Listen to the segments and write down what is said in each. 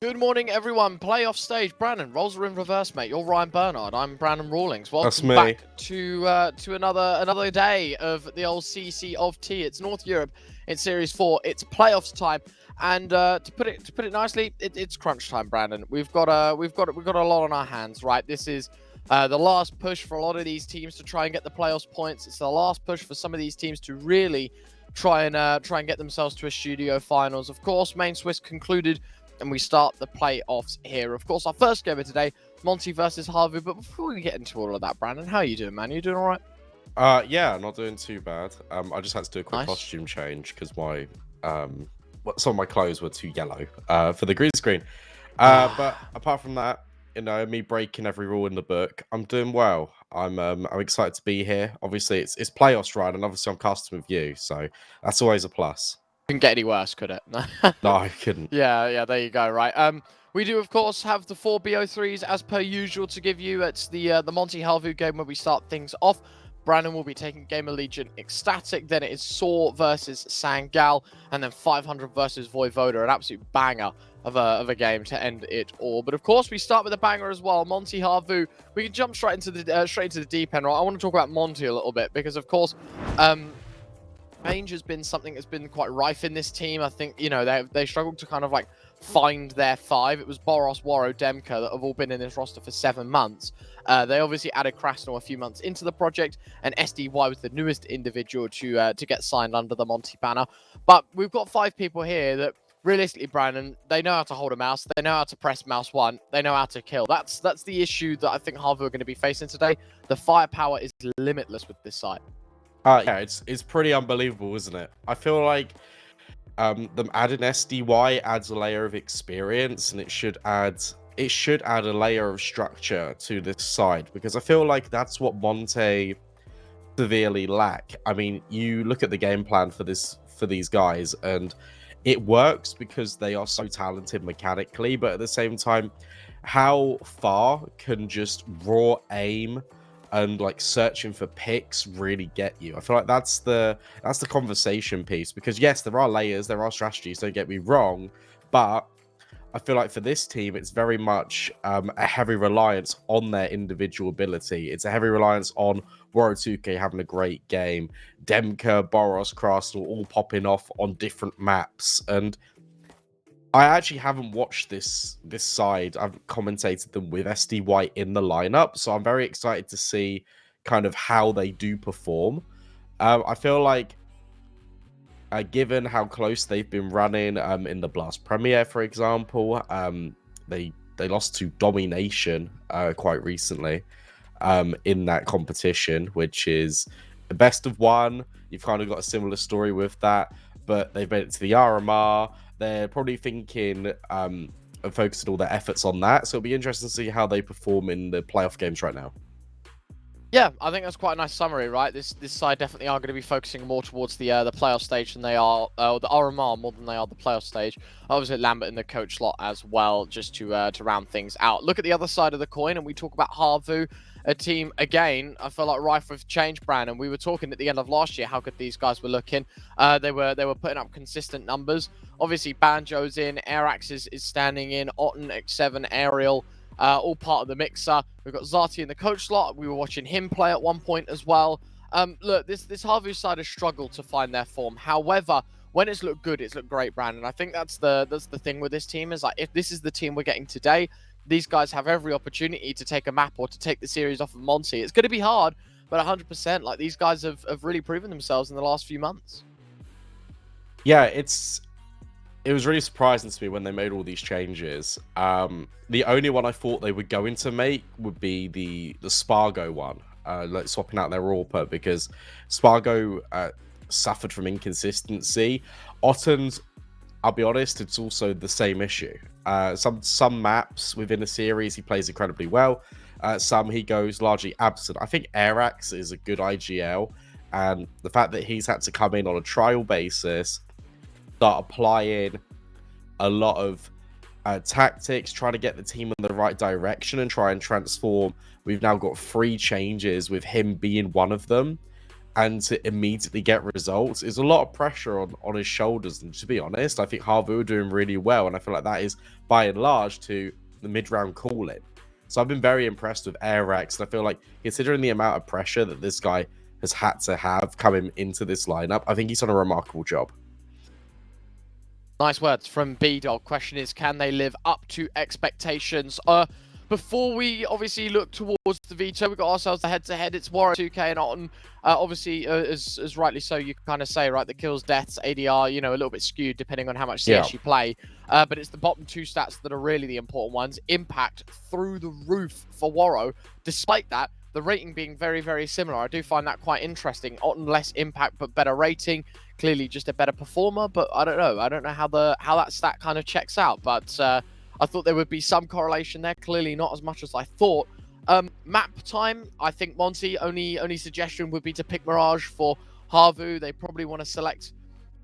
Good morning, everyone. Playoff stage. Brandon, roles are in reverse, mate. You're Ryan Bernard. I'm Brandon Rawlings. That's Welcome me. back to another day of the old CCT. It's North Europe. It's Series 4. It's playoffs time. And to put it nicely, it's crunch time, Brandon. We've got a lot on our hands, right? This is the last push for a lot of these teams to try and get the playoffs points. It's the last push for some of these teams to really try and get themselves to a studio finals. Of course, Main Swiss concluded, and we start the playoffs here. Of course, our first game of today, Monte versus Havu. But before we get into all of that, Brandon, how are you doing, man? You doing all right? Yeah, not doing too bad. I just had to do a quick costume change because my some of my clothes were too yellow for the green screen. But apart from that, me breaking every rule in the book, I'm doing well. I'm excited to be here. Obviously, it's playoffs, right? And obviously, I'm casting with you, so that's always a plus. Couldn't get any worse, could it? No, I couldn't. Yeah, there you go, right. We do, of course, have the 4 BO3s as per usual to give you. It's the Monte Havu game where we start things off. Brandon will be taking Game Allegiant Ecstatic. Then it is Saw versus Sangal. And then 500 versus Voivoda. An absolute banger of a game to end it all. But of course, we start with a banger as well. Monte Havu. We can jump straight into the deep end, right? I want to talk about Monte a little bit because, of course, range has been something that's been quite rife in this team. I think, they struggled to kind of like find their 5. It was Boros, Waro, Demka that have all been in this roster for 7 months. They obviously added Krasnal a few months into the project, and SDY was the newest individual to get signed under the Monte banner. But we've got 5 people here that, realistically, Brandon, they know how to hold a mouse. They know how to press mouse 1. They know how to kill. That's the issue that I think Havu are going to be facing today. The firepower is limitless with this side. Yeah, it's pretty unbelievable, isn't it? I feel like them adding SDY adds a layer of experience, and it should add a layer of structure to this side, because I feel like that's what Monte severely lack. I mean, you look at the game plan for these guys, and it works because they are so talented mechanically, but at the same time, how far can just raw aim and like searching for picks really get you? I feel like that's the conversation piece, because yes, there are layers, there are strategies, don't get me wrong, but I feel like for this team, it's very much a heavy reliance on their individual ability. It's a heavy reliance on Warotuke having a great game, Demka, Boros, Krasnal all popping off on different maps. And I actually haven't watched this side. I've commentated them with SDY in the lineup, so I'm very excited to see kind of how they do perform. I feel like, given how close they've been running in the Blast Premier, for example, they lost to Domination quite recently in that competition, which is the best of 1. You've kind of got a similar story with that, but they've made it to the RMR. They're probably thinking and focusing all their efforts on that, so it'll be interesting to see how they perform in the playoff games right now. Yeah, I think that's quite a nice summary, right? This side definitely are going to be focusing more towards the playoff stage than they are the RMR more than they are the playoff stage. Obviously, Lambert in the coach slot as well, just to round things out. Look at the other side of the coin, and we talk about Havu, a team again. I feel like rife with change, Brandon. We were talking at the end of last year how good these guys were looking. They were putting up consistent numbers. Obviously, Banjo's in, Airax is standing in, Otten, X7, Ariel. All part of the mixer. We've got Zati in the coach slot. We were watching him play at one point as well. Look, this Havu side has struggled to find their form. However, when it's looked good, it's looked great, Brandon. I think that's the thing with this team, is like, if this is the team we're getting today, these guys have every opportunity to take a map or to take the series off of Monte. It's going to be hard, but 100%, like, these guys have really proven themselves in the last few months. Yeah, it was really surprising to me when they made all these changes. The only one I thought they were going to make would be the Spargo one, like swapping out their AWPer, because Spargo suffered from inconsistency. Otten's, I'll be honest, it's also the same issue. Some maps within a series he plays incredibly well. Some he goes largely absent. I think Airax is a good IGL, and the fact that he's had to come in on a trial basis, start applying a lot of tactics, trying to get the team in the right direction and try and transform. We've now got 3 changes with him being one of them. and to immediately get results is a lot of pressure on his shoulders. And to be honest, I think Havu are doing really well, and I feel like that is by and large to the mid-round call-in. So I've been very impressed with Airx, and I feel like considering the amount of pressure that this guy has had to have coming into this lineup, I think he's done a remarkable job. Nice words from B-Dog. Question is, can they live up to expectations? Before we obviously look towards the veto, we've got ourselves the head-to-head. It's Warren 2K and Otten. Obviously, as rightly so, you kind of say, right, the kills, deaths, ADR, you know, a little bit skewed depending on how much CS you play. But it's the bottom two stats that are really the important ones. Impact through the roof for Warro. Despite that, the rating being very, very similar. I do find that quite interesting. Otten less impact, but better rating. Clearly just a better performer, but I don't know. I don't know how that stat kind of checks out, but I thought there would be some correlation there. Clearly not as much as I thought. Map time, I think Monte, only suggestion would be to pick Mirage for Havu. They probably want to select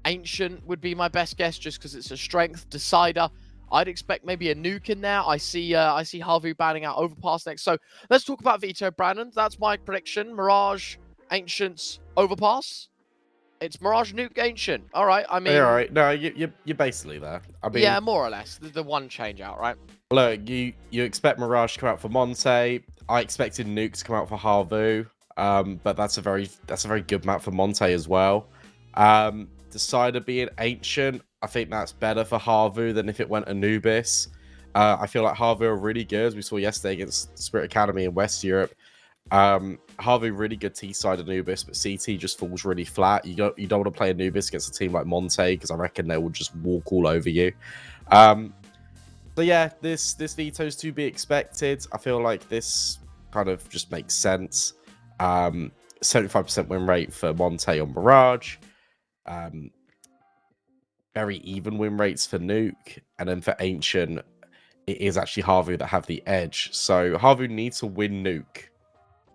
Ancient would be my best guess, just because it's a strength decider. I'd expect maybe a nuke in there. I see Havu banning out Overpass next. So let's talk about veto, Brandon. That's my prediction. Mirage, Ancients, Overpass. It's Mirage, nuke, Ancient. All right. I mean, all right. No, you're basically there. I mean, yeah, more or less. The one change out, right? Look, you expect Mirage to come out for Monte. I expected nuke to come out for Havu. But that's a very good map for Monte as well. Decider being Ancient, I think that's better for Havu than if it went Anubis. I feel like Havu are really good, as we saw yesterday against Spirit Academy in West Europe. Havu really good T-side Anubis, but CT just falls really flat. You don't want to play Anubis against a team like Monte, because I reckon they will just walk all over you. So yeah, this veto is to be expected. I feel like this kind of just makes sense. 75% win rate for Monte on Mirage. Very even win rates for Nuke, and then for Ancient, it is actually Havu that have the edge. So Havu needs to win Nuke.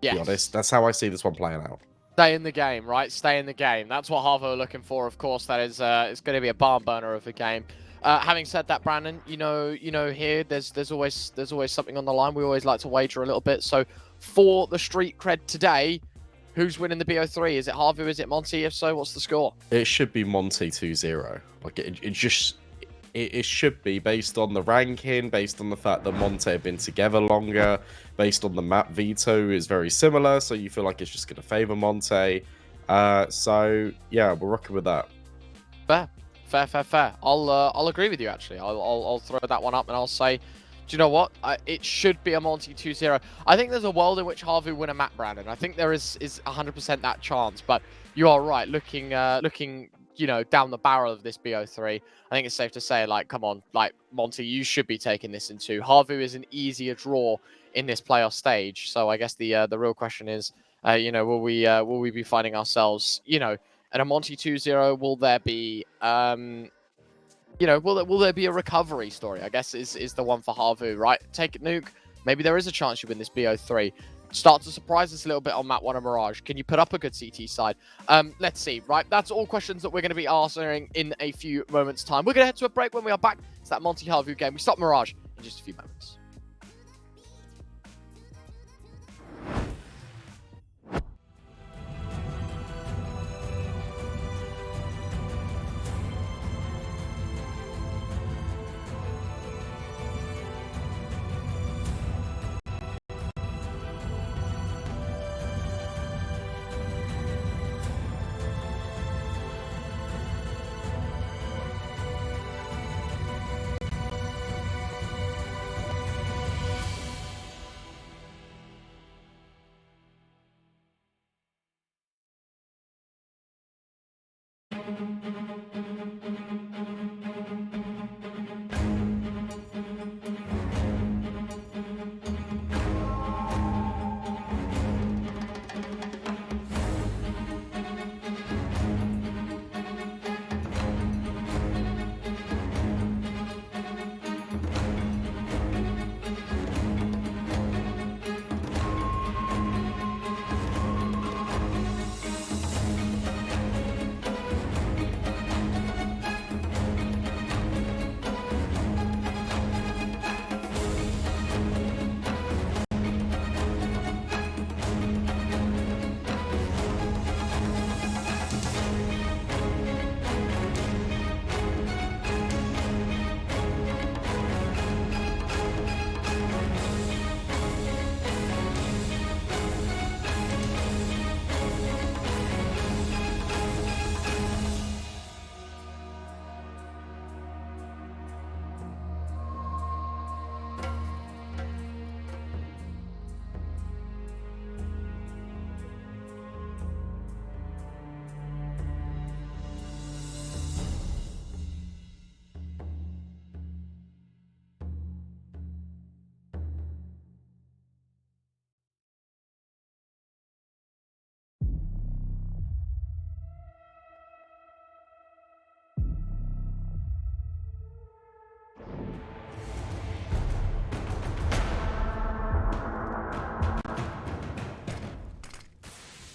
Yes. To be honest, that's how I see this one playing out. Stay in the game, right? Stay in the game. That's what Havu are looking for. Of course, that is it's going to be a barn burner of a game. Having said that, Brandon, you know, here there's always something on the line. We always like to wager a little bit. So for the street cred today, who's winning the BO3? Is it Havu? Is it Monte? If so, what's the score? It should be Monte 2-0. Like it should be, based on the ranking, based on the fact that Monte have been together longer, based on the map veto is very similar, so you feel like it's just going to favor Monte. So yeah, we're rocking with that. Fair. I'll agree with you, actually. I'll throw that one up and I'll say, do you know what? It should be a Monte 2-0. I think there's a world in which Havu win a map, Brandon. I think there is 100% that chance, but you are right. Looking, you know, down the barrel of this BO3, I think it's safe to say, like, come on, like, Monte, you should be taking this in 2. Havu is an easier draw in this playoff stage. So I guess the real question is, you know, will we be finding ourselves, you know, at a Monte 2-0? Will there be, you know, will there be a recovery story? I guess is the one for Havu, right? Take it, nuke. Maybe there is a chance you win this BO3. Start to surprise us a little bit on map 1 of Mirage. Can you put up a good CT side? Let's see, right? That's all questions that we're going to be answering in a few moments' time. We're going to head to a break. When we are back, it's that Monte Havu game. We stop Mirage in just a few moments.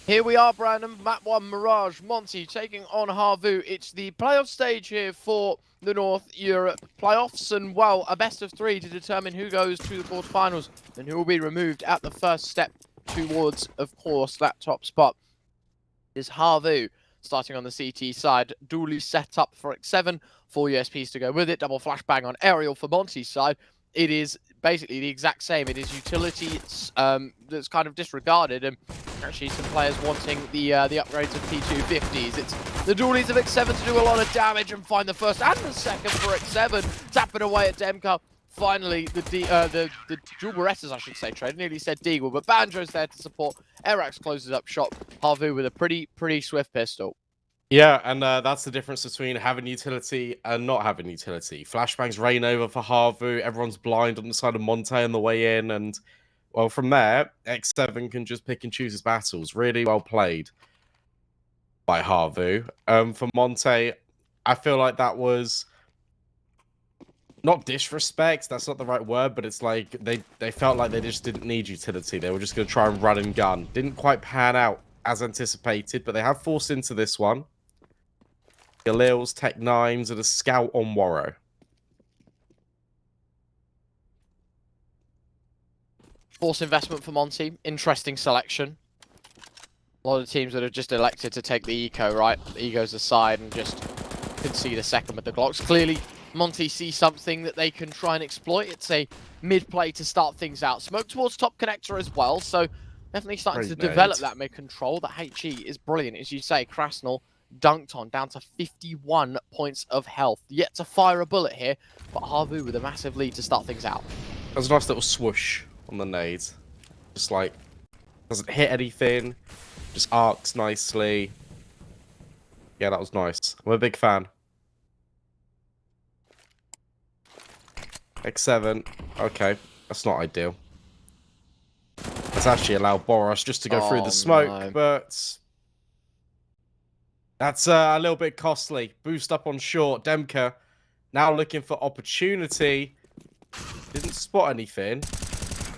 Here we are, Brandon. Map 1, Mirage, Monte taking on Havu. It's the playoff stage here for the North Europe playoffs, and well, a best of 3 to determine who goes to the quarterfinals and who will be removed at the first step towards, of course, that top spot. Is Havu starting on the CT side, duly set up for X7, 4 USPs to go with it, double flashbang on aerial for Monte's side. It is basically the exact same. It is utility that's kind of disregarded, and actually some players wanting the upgrades of P250s. It's the dualies of X7 to do a lot of damage and find the first and the second for X7, tapping away at Demka. Finally, the dual Berettas, I should say, trade. Nearly said Deagle, but Banjo's there to support. Erax closes up shop. Havu with a pretty swift pistol. Yeah, and that's the difference between having utility and not having utility. Flashbangs rain over for Havu. Everyone's blind on the side of Monte on the way in, and well, from there, X7 can just pick and choose his battles. Really well played by Havu. For Monte, I feel like that was not disrespect. That's not the right word, but it's like they felt like they just didn't need utility. They were just going to try and run and gun. Didn't quite pan out as anticipated, but they have forced into this one. Galil's, Tech 9s, and a scout on Warrow. Force investment for Monte. Interesting selection. A lot of teams that have just elected to take the eco, right? The ego's aside and just concede a second with the Glocks. Clearly, Monte sees something that they can try and exploit. It's a mid-play to start things out. Smoke towards top connector as well, so definitely starting to develop that mid-control. The HE is brilliant, as you say. Krasnal dunked on, down to 51 points of health. Yet to fire a bullet here, but Havu with a massive lead to start things out. That was a nice little swoosh on the nades. Just like, doesn't hit anything, just arcs nicely. Yeah, that was nice. I'm a big fan. X7, okay, that's not ideal. Let's actually allow Boros just to go through the smoke, but that's a little bit costly. Boost up on short. Demka now looking for opportunity. Didn't spot anything,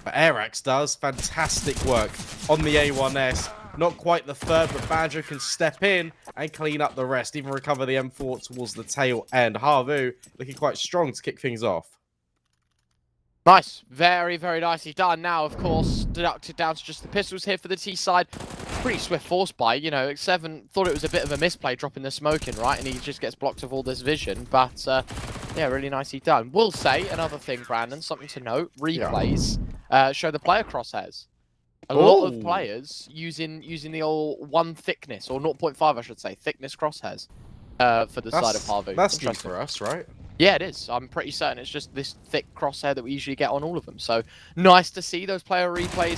but Erax does. Fantastic work on the A1S. Not quite the third, but Banjo can step in and clean up the rest. Even recover the M4 towards the tail end. Havu looking quite strong to kick things off. Nice. Very nicely done. Now, of course, deducted down to just the pistols here for the T side. Pretty swift force buy. You know, X7 thought it was a bit of a misplay dropping the smoke in, right? And he just gets blocked of all this vision. But, yeah, really nicely done. Will say another thing, Brandon, something to note. Replays show the player crosshairs. A lot of players using the old 1 thickness, or 0.5, I should say, thickness crosshairs for the side of Havu. That's new for us, right? Yeah, it is. I'm pretty certain it's just this thick crosshair that we usually get on all of them. So nice to see those player replays,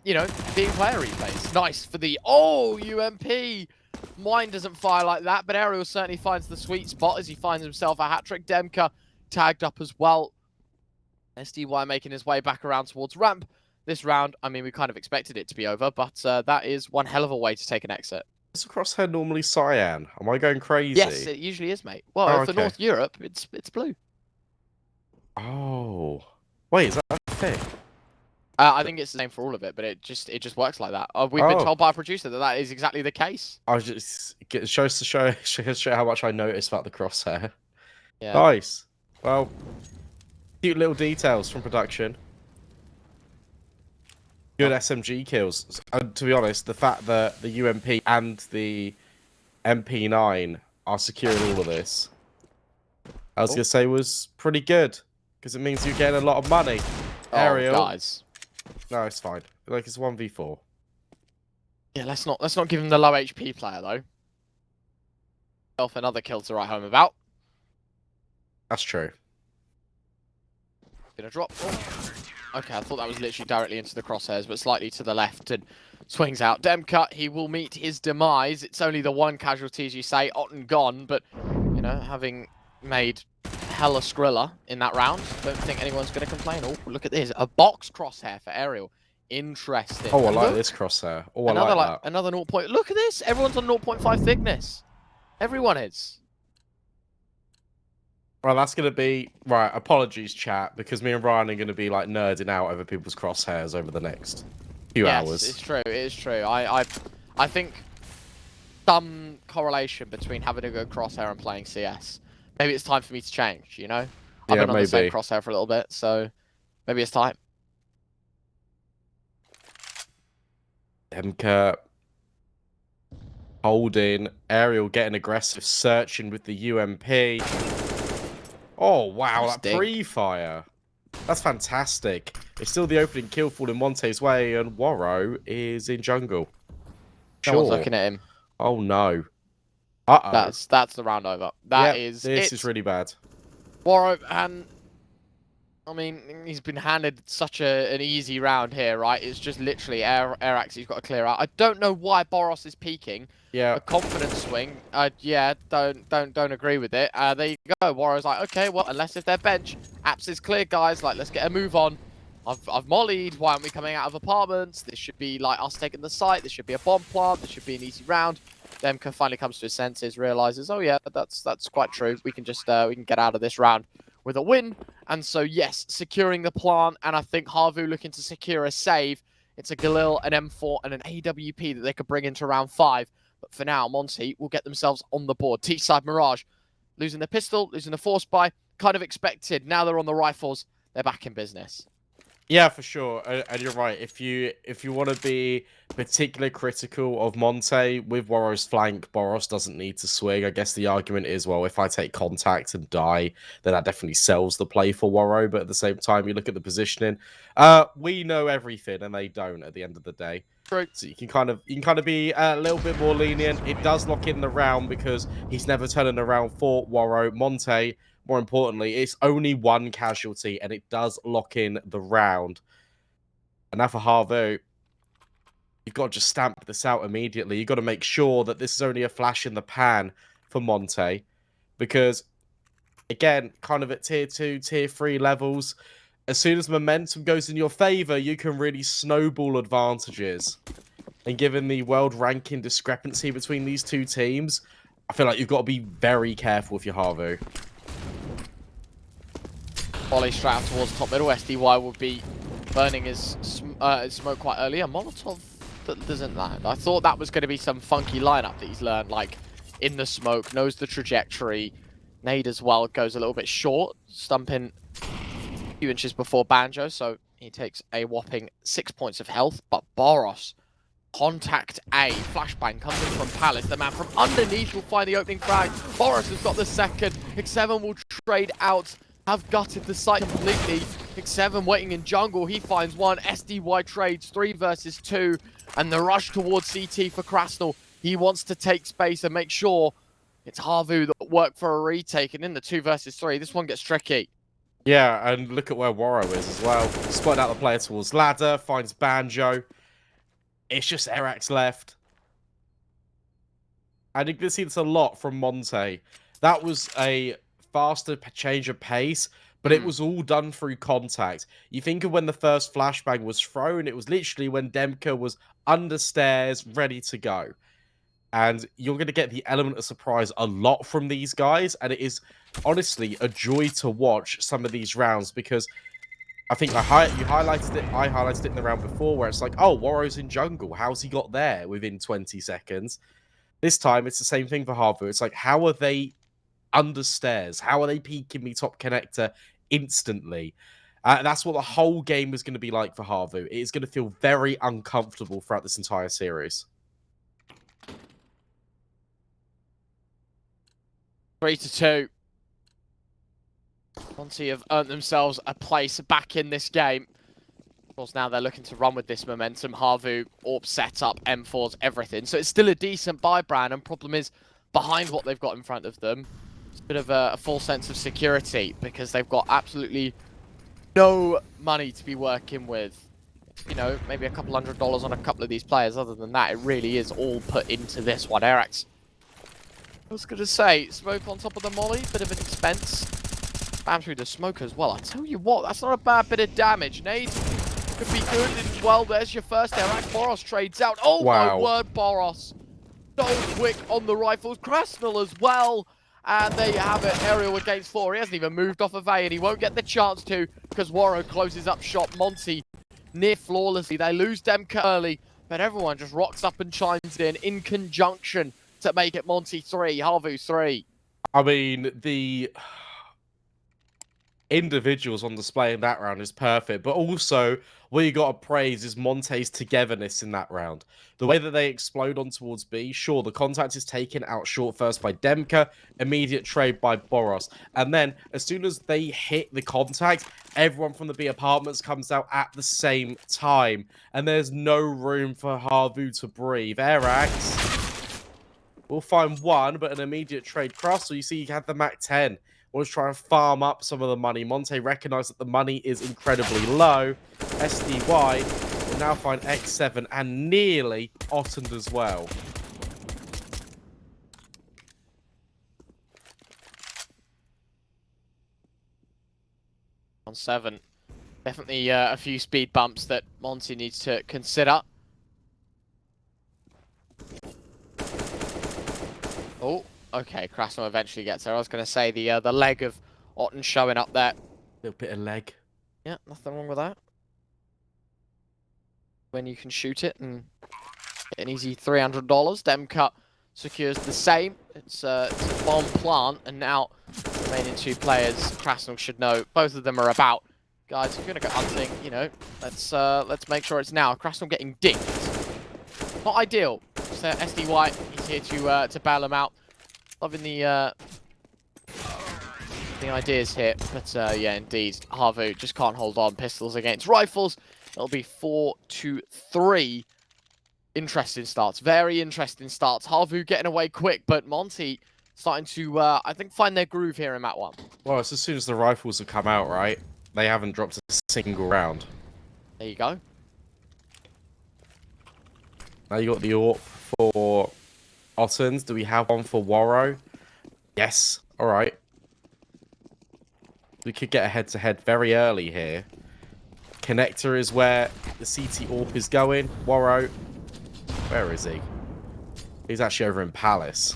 you know, being player replays. Nice for the, UMP. Mine doesn't fire like that, but Ariel certainly finds the sweet spot as he finds himself a hat-trick. Demka tagged up as well. SDY making his way back around towards ramp. This round, I mean, we kind of expected it to be over, but that is one hell of a way to take an exit. Is the crosshair normally cyan? Am I going crazy? Yes, it usually is, mate. Well, for North Europe, it's blue. Oh. Wait, is that a thing? I think it's the same for all of it, but it just works like that. We've been told by a producer that that is exactly the case. I was just it shows to show how much I noticed about the crosshair. Yeah. Nice. Well, cute little details from production. Good SMG kills. And to be honest, the fact that the UMP and the MP9 are securing all of this, I was gonna say was pretty good because it means you're getting a lot of money. Ariel, guys. No, it's fine. Like it's 1v4. Yeah, let's not give him the low HP player though. Another kill to write home about. That's true. Gonna drop. Okay, I thought that was literally directly into the crosshairs, but slightly to the left and swings out. Demka, he will meet his demise. It's only the one casualty, as you say, Otten gone, but, you know, having made hella Skrilla in that round, don't think anyone's going to complain. Oh, look at this. A box crosshair for Ariel. Interesting. Oh, I like this crosshair. Oh, I like that. Another 0. Look at this. Everyone's on 0.5 thickness. Everyone is. Well, that's going to be... Right, apologies, chat, because me and Ryan are going to be, like, nerding out over people's crosshairs over the next few hours. Yes, it's true. It is true. I I think some correlation between having a good crosshair and playing CS. Maybe it's time for me to change, you know? I've been on the same crosshair for a little bit, so maybe it's time. Emka holding, Aerial getting aggressive, searching with the UMP. Oh, wow, that pre-fire. That's fantastic. It's still the opening kill falling Monte's way, and Warrow is in jungle. No one's looking at him. Oh, no. Uh-oh. That's the round over. This is really bad. Warrow, and I mean, he's been handed such an easy round here, right? It's just literally Airax he's got to clear out. I don't know why Boros is peeking. Yeah. A confidence swing. Yeah, don't agree with it. There you go. Warrow's like, okay, well, unless if they're bench, Apps is clear, guys. Like, let's get a move on. I've mollied. Why aren't we coming out of apartments? This should be like us taking the site. This should be a bomb plant. This should be an easy round. Demka finally comes to his senses, realizes, oh yeah, that's quite true. We can just we can get out of this round with a win. And so yes, securing the plant, and I think Havu looking to secure a save. It's a Galil, an M4, and an AWP that they could bring into round 5. But for now, Monte will get themselves on the board. T-side Mirage losing the pistol, losing the force buy, kind of expected. Now they're on the rifles. They're back in business. Yeah, for sure, and you're right. If you want to be particularly critical of Monte with Warrow's flank, Boros doesn't need to swing. I guess the argument is, well, if I take contact and die, then that definitely sells the play for Warrow. But at the same time, you look at the positioning. We know everything, and they don't. At the end of the day, True. So you can kind of be a little bit more lenient. It does lock in the round because he's never turning around for Warrow. Monte, more importantly, it's only one casualty, and it does lock in the round. And now for Havu, you've got to just stamp this out immediately. You've got to make sure that this is only a flash in the pan for Monte. Because, again, kind of at tier 2, tier 3 levels, as soon as momentum goes in your favor, you can really snowball advantages. And given the world ranking discrepancy between these two teams, I feel like you've got to be very careful with your Havu. Volley straight out towards top middle. SDY will be burning his smoke quite early. A Molotov that doesn't land. I thought that was going to be some funky lineup that he's learned, like in the smoke, knows the trajectory. Nade as well goes a little bit short, stumping a few inches before Banjo, so he takes a whopping 6 points of health. But Boros, contact A, flashbang comes in from Palace. The man from underneath will find the opening frag. Boros has got the second. X7 will trade out. Have gutted the site completely. X7 waiting in jungle. He finds one. SDY trades 3 versus 2. And the rush towards CT for Krasnal. He wants to take space and make sure it's Havu that work for a retake. And in the 2 versus 3, this one gets tricky. Yeah, and look at where Warrow is as well. Spotted out the player towards ladder. Finds Banjo. It's just Airax left. And you can see this a lot from Monte. That was a faster change of pace, but it was all done through contact. You think of when the first flashbang was thrown, it was literally when Demka was under stairs, ready to go. And you're going to get the element of surprise a lot from these guys, and it is honestly a joy to watch some of these rounds, because I think you highlighted it. I highlighted it in the round before, where it's like, oh, Warrow's in jungle. How's he got there within 20 seconds? This time, it's the same thing for Havu. It's like, how are they under stairs? How are they peeking me top connector instantly? That's what the whole game is going to be like for Havu. It is going to feel very uncomfortable throughout this entire series. 3-2. Monte have earned themselves a place back in this game. Of course, now they're looking to run with this momentum. Havu, AWP setup, M4s, everything. So it's still a decent buy, Bran, and problem is, behind what they've got in front of them, it's a bit of a full sense of security, because they've got absolutely no money to be working with. You know, maybe a couple $100 on a couple of these players. Other than that, it really is all put into this one. Airax, I was going to say, smoke on top of the molly, bit of an expense. Bam through the smoke as well. I tell you what, that's not a bad bit of damage. Nade could be good as well. There's your first Airax. Boros trades out. Oh wow. My word, Boros. So quick on the rifles. Krasnal as well. And there you have it. Aerial against 4. He hasn't even moved off of A, and he won't get the chance to, because Warrow closes up shop. Monte near flawlessly. They lose Demka early. but everyone just rocks up and chimes in conjunction to make it Monte 3, Havu 3. I mean, the individuals on display in that round is perfect, but also what you got to praise is Monte's togetherness in that round. The way that they explode on towards B, sure, the contact is taken out short first by Demka, immediate trade by Boros, and then as soon as they hit the contact, everyone from the B apartments comes out at the same time, and there's no room for Havu to breathe. Arax will find one, but an immediate trade cross, so you see you have the Mac 10. Was trying to farm up some of the money. Monte recognized that the money is incredibly low. SDY will now find X7 and nearly Ottend as well. On 7. Definitely a few speed bumps that Monte needs to consider. Oh. Okay, Krasnov eventually gets there. I was going to say the leg of Otten showing up there. Little bit of leg. Yeah, nothing wrong with that. When you can shoot it and get an easy $300. Demka secures the same. It's a bomb plant, and now the remaining two players, Krasnov should know, both of them are about. Guys, if you're going to go hunting, you know, let's make sure it's now. Krasnov getting dinked. Not ideal. So SDY, he's here to bail him out. Loving the ideas here, but yeah, indeed, Havu just can't hold on. Pistols against rifles. It'll be 4-3. Interesting starts, very interesting starts. Havu getting away quick, but Monte starting to, I think, find their groove here in Map 1. Well, it's as soon as the rifles have come out, right? They haven't dropped a single round. There you go. Now you got the AWP for Ottens. Do we have one for Warrow? Yes. All right. We could get a head-to-head very early here. Connector is where the CT AWP is going. Warrow, where is he? He's actually over in Palace.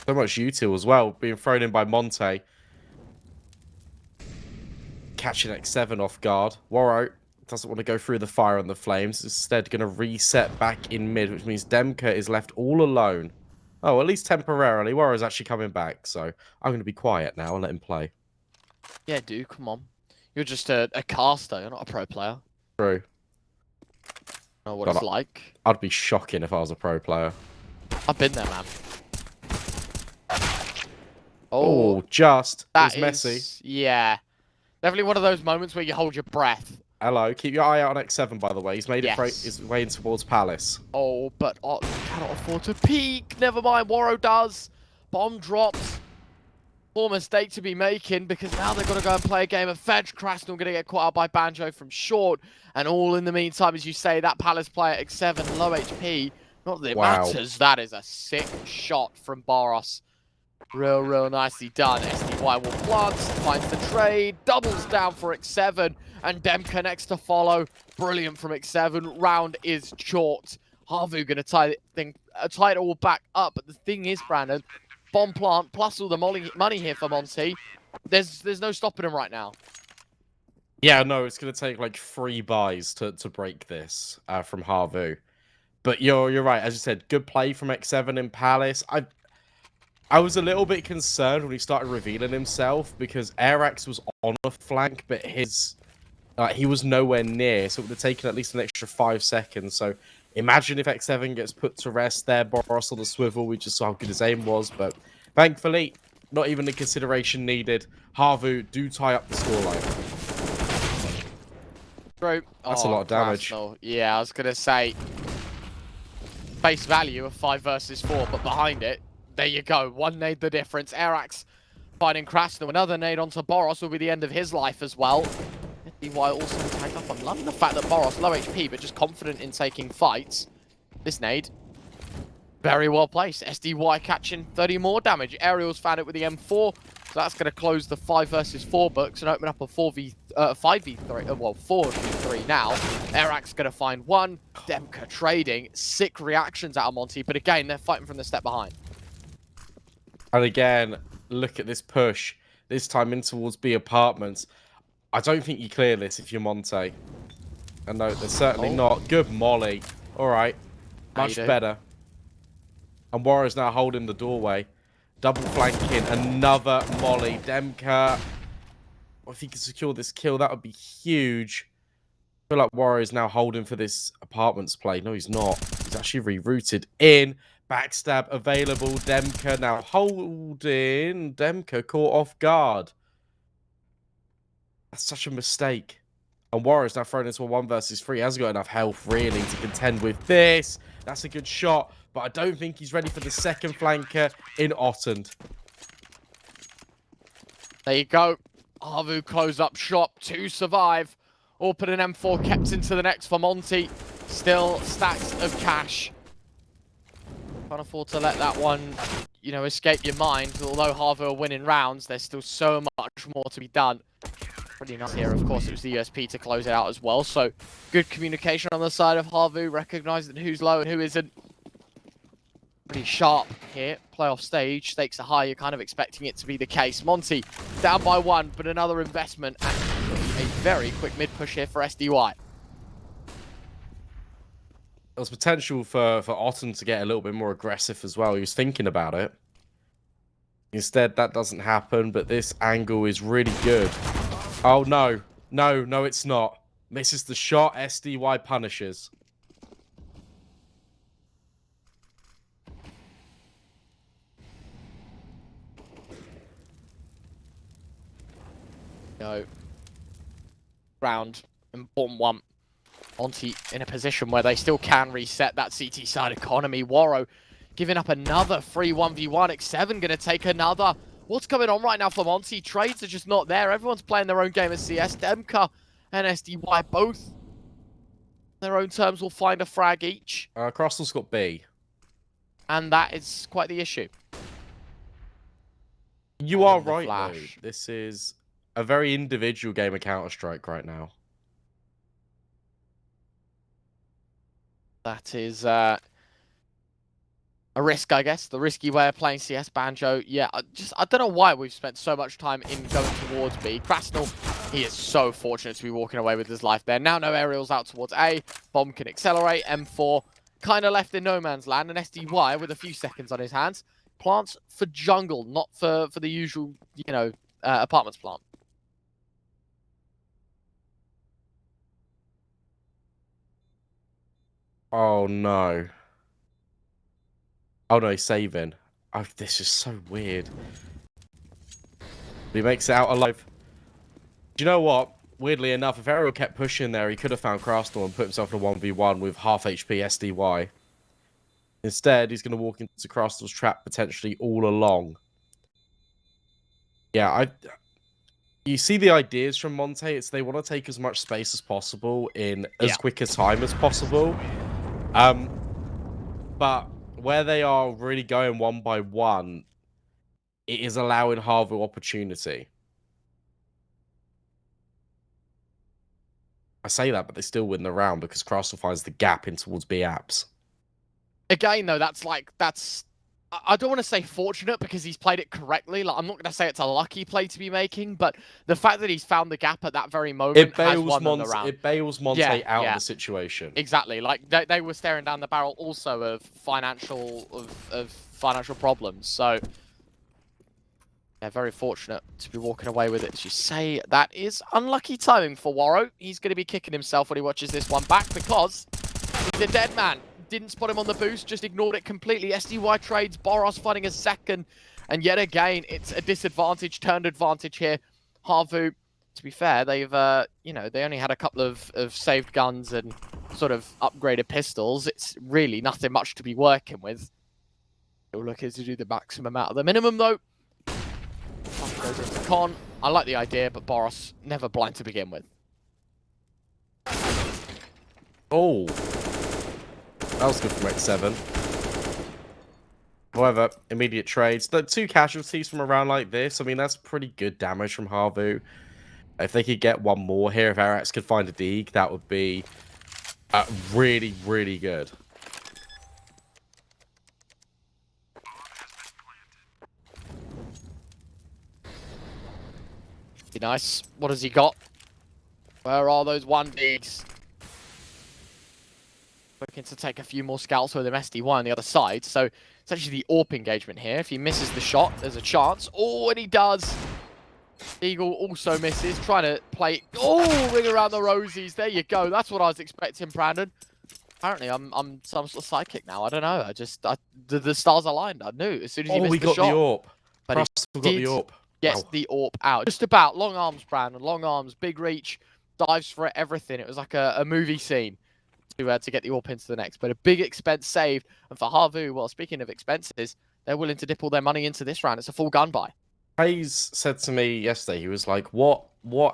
So much util as well, being thrown in by Monte. Catching X7 off guard. Warrow doesn't want to go through the fire and the flames. Instead, going to reset back in mid, which means Demka is left all alone. Oh, at least temporarily. Warrow's actually coming back, so I'm going to be quiet now and let him play. Yeah, dude, come on. You're just a caster. You're not a pro player. True. I know what it's like. I'd be shocking if I was a pro player. I've been there, man. Oh, just. That is messy. Yeah. Definitely one of those moments where you hold your breath. Hello. Keep your eye out on X7, by the way. He's made his way in towards Palace. Oh, but Otten cannot afford to peek. Never mind. Warrow does. Bomb drops. Poor mistake to be making, because now they've got to go and play a game of fetch. Krasnov going to get caught out by Banjo from short. And all in the meantime, as you say, that Palace player, X7, low HP. Not that it matters. That is a sick shot from Boros. Real nicely done. SDY will plant, finds the trade, doubles down for X7, and Demka next to follow. Brilliant from X7. Round is chalked. Havu going to tie it all back up. But the thing is, Brandon, bomb plant plus all the money here for Monte. There's no stopping him right now. Yeah, no, it's going to take like 3 buys to break this from Havu. But you're right. As you said, good play from X7 in Palace. I was a little bit concerned when he started revealing himself, because Arax was on a flank, but he was nowhere near, so it would have taken at least an extra 5 seconds. So imagine if X7 gets put to rest there. Boros on the swivel. We just saw how good his aim was, but thankfully, not even the consideration needed. Havu do tie up the scoreline. True. That's a lot of damage. Krasnov. Yeah, I was going to say face value of 5 versus 4, but behind it, there you go. One nade the difference. Arax finding Krasnov. Another nade onto Boros will be the end of his life as well. SDY also tagged up. I'm loving the fact that Boros, low HP, but just confident in taking fights. This nade, very well placed. SDY catching 30 more damage. Aerial's found it with the M4. So that's going to close the 5 versus 4 books and open up a 5v3. Well, 4v3 now. Arax going to find one. Demka trading. Sick reactions out of Monte. But again, they're fighting from the step behind. And again, look at this push. This time in towards B apartments. I don't think you clear this if you're Monte. And no, they're certainly Oh. not. Good molly. All right. How you Much do? better. And Warrior's now holding the doorway. Double flanking. Another molly. Demka. If he can secure this kill, that would be huge. I feel like Warrior's now holding for this apartments play. No, he's not. He's actually rerouted in. Backstab available. Demka now holding. Demka caught off guard. That's such a mistake. And Warrior's now thrown into a 1 versus 3. He hasn't got enough health, really, to contend with this. That's a good shot, but I don't think he's ready for the second flanker in Ottend. There you go. Havu close up shop to survive. Open an M4 kept into the next for Monte. Still stacks of cash. Can't afford to let that one, you know, escape your mind. Although Havu are winning rounds, there's still so much more to be done. Pretty nice here, of course, it was the USP to close it out as well. So good communication on the side of Havu, recognizing who's low and who isn't. Pretty sharp here. Playoff stage, stakes are high. You're kind of expecting it to be the case. Monte down by 1, but another investment and a very quick mid push here for SDY. There's potential for Ottend to get a little bit more aggressive as well. He was thinking about it. Instead, that doesn't happen, but this angle is really good. Oh, no. No, it's not. Misses the shot. SDY punishes. No. Round. Important one. Monte in a position where they still can reset that CT side economy. Waro giving up another free 1v1. X7 going to take another. What's going on right now for Monte? Trades are just not there. Everyone's playing their own game of CS. Demka and SDY both on their own terms will find a frag each. Crostal's got B. And that is quite the issue. You are the right, flash. though. This is a very individual game of Counter-Strike right now. That is a risk, I guess. The risky way of playing CS. Banjo, yeah, I don't know why we've spent so much time in going towards B. Krasnal, he is so fortunate to be walking away with his life there. Now no aerials out towards A. Bomb can accelerate. M4 kind of left in no man's land. And SDY with a few seconds on his hands. Plants for jungle, not for the usual, you know, apartments plant. Oh, no. Oh, no, he's saving. Oh, this is so weird. He makes it out alive. Do you know what? Weirdly enough, if Ariel kept pushing there, he could have found Crastal and put himself in a 1v1 with half HP SDY. Instead, he's going to walk into Crastal's trap potentially all along. Yeah, you see the ideas from Monte. It's they want to take as much space as possible in as quick a time as possible. But where they are really going one by one, it is allowing Havu opportunity. I say that, but they still win the round because Crastal finds the gap in towards B apps. Again, though, that's I don't want to say fortunate because he's played it correctly. Like, I'm not going to say it's a lucky play to be making, but the fact that he's found the gap at that very moment has won them the round. It bails Monte out of the situation. Exactly. Like they were staring down the barrel also of financial problems. So they're very fortunate to be walking away with it. As you say, that is unlucky timing for Waro. He's going to be kicking himself when he watches this one back because he's a dead man. Didn't spot him on the boost, just ignored it completely. SDY trades, Boros finding a second. And yet again, it's a disadvantage, turned advantage here. Havu, to be fair, they've, you know, they only had a couple of saved guns and sort of upgraded pistols. It's really nothing much to be working with. Still looking to do the maximum out of the minimum, though. Goes into Con. I like the idea, but Boros never blind to begin with. Oh. That was good from X7. However, immediate trades. The 2 casualties from a round like this, I mean, that's pretty good damage from Havu. If they could get one more here, if Arax could find a Deeg, that would be really, really good. Be nice. What has he got? Where are those 1Ds? Looking to take a few more scouts with him, SD1 on the other side. So it's actually the AWP engagement here. If he misses the shot, there's a chance. Oh, and he does. Eagle also misses, trying to play. Oh, ring around the rosies. There you go. That's what I was expecting, Brandon. Apparently, I'm some sort of sidekick now. I don't know. The stars aligned. I knew as soon as he missed we the got shot. the AWP. But Russell got the AWP. Gets Wow. the AWP out. Just about. Long arms, Brandon. Long arms. Big reach. Dives for everything. It was like a movie scene to get the AWP into the next. But a big expense saved. And for Havu, well, speaking of expenses, they're willing to dip all their money into this round. It's a full gun buy. Hayes said to me yesterday, he was like, what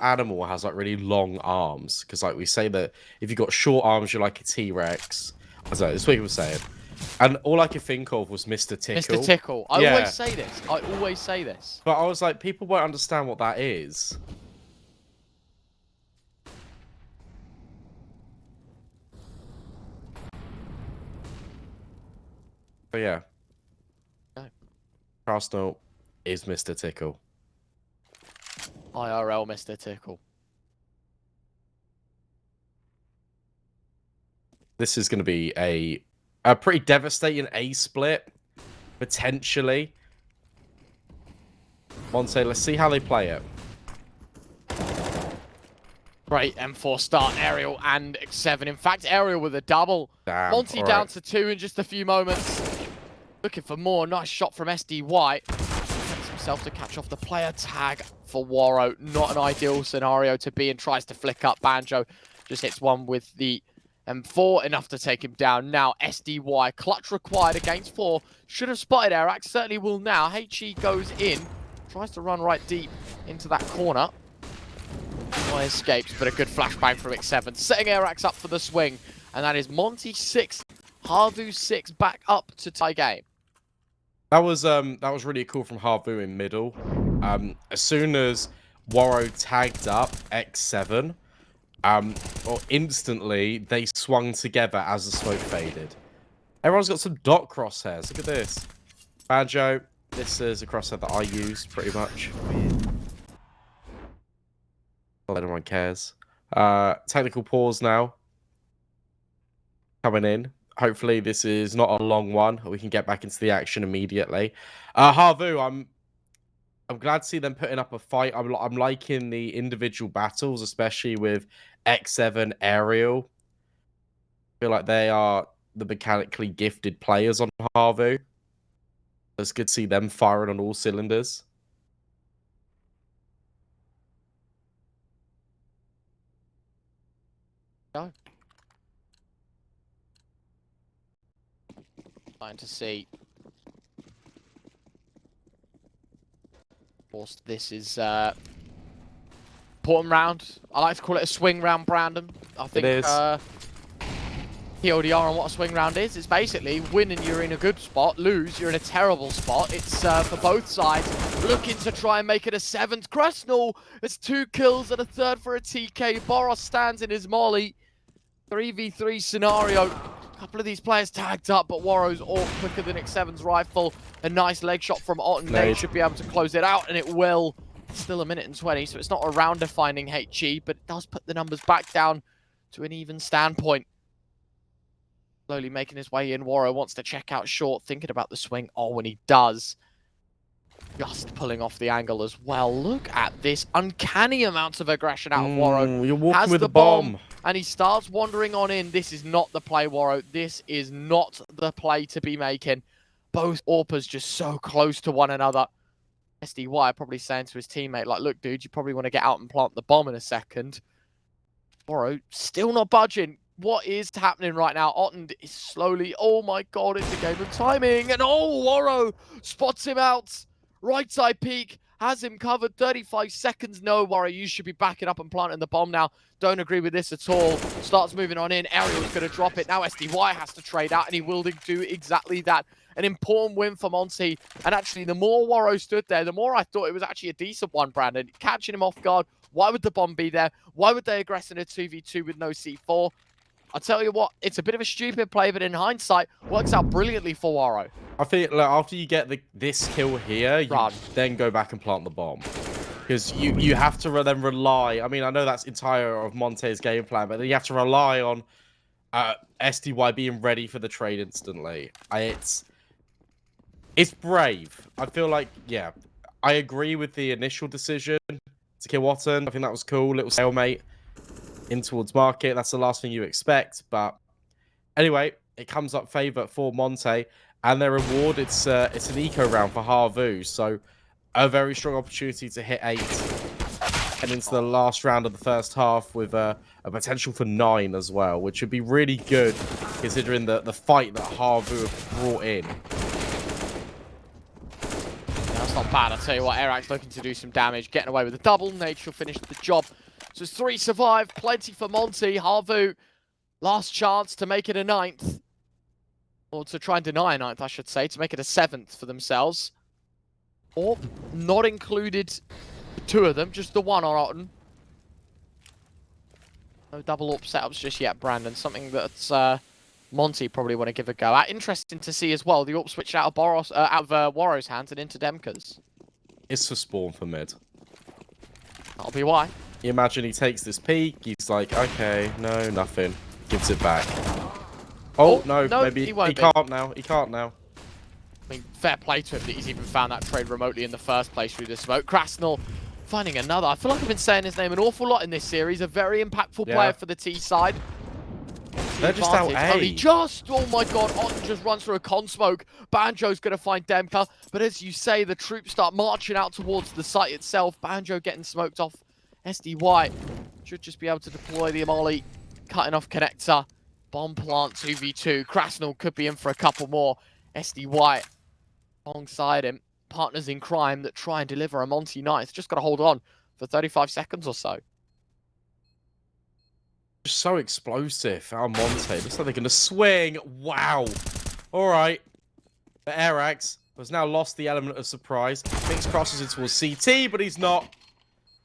animal has like really long arms? Because like we say that if you've got short arms, you're like a T-Rex. I don't know, that's what he was saying. And all I could think of was Mr. Tickle. Mr. Tickle. I always say this. I always say this. But I was like, people won't understand what that is. But yeah. No. Arsenal is Mr. Tickle. IRL Mr. Tickle. This is going to be a pretty devastating A split, potentially. Monte, let's see how they play it. Great M4 start, Aerial and X7. In fact, Aerial with a double. Damn, Monte down to 2 in just a few moments. Looking for more. Nice shot from SDY. Takes himself to catch off the player tag for Waro. Not an ideal scenario to be in. Tries to flick up. Banjo just hits one with the M4. Enough to take him down. Now SDY. Clutch required against 4. Should have spotted Arax. Certainly will now. HE goes in. Tries to run right deep into that corner. SDY escapes, but a good flashbang from X7. Setting Arax up for the swing. And that is Monte 6. Havu 6 back up to tie game. That was really cool from Havu in middle. As soon as Waro tagged up X7, instantly they swung together as the smoke faded. Everyone's got some dot crosshairs. Look at this. Banjo, this is a crosshair that I use pretty much. Not that anyone cares. Technical pause now. Coming in. Hopefully this is not a long one. We can get back into the action immediately. Havu, I'm glad to see them putting up a fight. I'm liking the individual battles, especially with X7 Aerial. I feel like they are the mechanically gifted players on Havu. It's good to see them firing on all cylinders. Go. Trying to see. Of course, this is important round. I like to call it a swing round, Brandon. I think it is. TLDR on what a swing round is. It's basically win and you're in a good spot, lose, you're in a terrible spot. It's for both sides looking to try and make it a 7th. Krasnal, it's 2 kills and a 3rd for a TK. Boros stands in his molly. 3v3 scenario. A couple of these players tagged up, but Waro's all quicker than X7's rifle. A nice leg shot from Otten. They should be able to close it out, and it will. It's still 1:20, so it's not a round-defining HE, but it does put the numbers back down to an even standpoint. Slowly making his way in. Waro wants to check out short, thinking about the swing. Oh, when he does, just pulling off the angle as well. Look at this uncanny amounts of aggression out of Waro. You're walking Has with the a bomb. And he starts wandering on in. This is not the play, Waro. This is not the play to be making. Both AWPers just so close to one another. SDY probably saying to his teammate, like, look, dude, you probably want to get out and plant the bomb in a second. Waro still not budging. What is happening right now? Otten is slowly... Oh, my God, it's a game of timing. And, oh, Waro spots him out. Right side peek. Has him covered. 35 seconds. No, Waro, you should be backing up and planting the bomb now. Don't agree with this at all. Starts moving on in. Ariel's going to drop it. Now SDY has to trade out, and he will do exactly that. An important win for Monte. And actually, the more Waro stood there, the more I thought it was actually a decent one, Brandon. Catching him off guard. Why would the bomb be there? Why would they aggress in a 2v2 with no C4? I'll tell you what, it's a bit of a stupid play, but in hindsight, works out brilliantly for Waro. I think like, after you get this kill here, you then go back and plant the bomb. Because you have to then rely. I mean, I know that's entire of Monte's game plan, but then you have to rely on SDY being ready for the trade instantly. It's brave. I feel like, yeah, I agree with the initial decision to kill Watton. I think that was cool. Little stalemate in towards market. That's the last thing you expect. But anyway, it comes up favour for Monte, and their reward it's an eco round for Havu. So a very strong opportunity to hit 8 and into the last round of the first half with a potential for 9 as well, which would be really good considering the fight that Havu have brought in. That's not bad. I'll tell you what, Erax looking to do some damage, getting away with a double. Nature finished the job. So it's 3 survive, plenty for Monte. Havu, last chance to make it a 9th. Or to try and deny a 9th, I should say, to make it a 7th for themselves. Or not included the 2 of them, just the 1 on Otten. No double AWP setups just yet, Brandon. Something that Monte probably want to give a go at. Interesting to see as well, the AWP switch out of Warrow's hands and into Demka's. It's for spawn for mid. That'll be why. You imagine he takes this peek, he's like, okay, no, nothing. Gives it back. Oh, no, maybe he can't now. He can't now. I mean, fair play to him that he's even found that trade remotely in the first place through the smoke. Krasnal finding another. I feel like I've been saying his name an awful lot in this series. A very impactful player for the T side. They're just out A. Only just, oh my god, Otten just runs through a con smoke. Banjo's going to find Demka. But as you say, the troops start marching out towards the site itself. Banjo getting smoked off. SDY should just be able to deploy the Amali. Cutting off connector. Bomb plant 2v2. Krasnal could be in for a couple more. SDY alongside him. Partners in crime that try and deliver a Monte 9th. Just got to hold on for 35 seconds or so. Just so explosive. Our Monte. Looks like they're going to swing. Wow. All right. But Erax has now lost the element of surprise. Thinks crosses in towards CT, but he's not.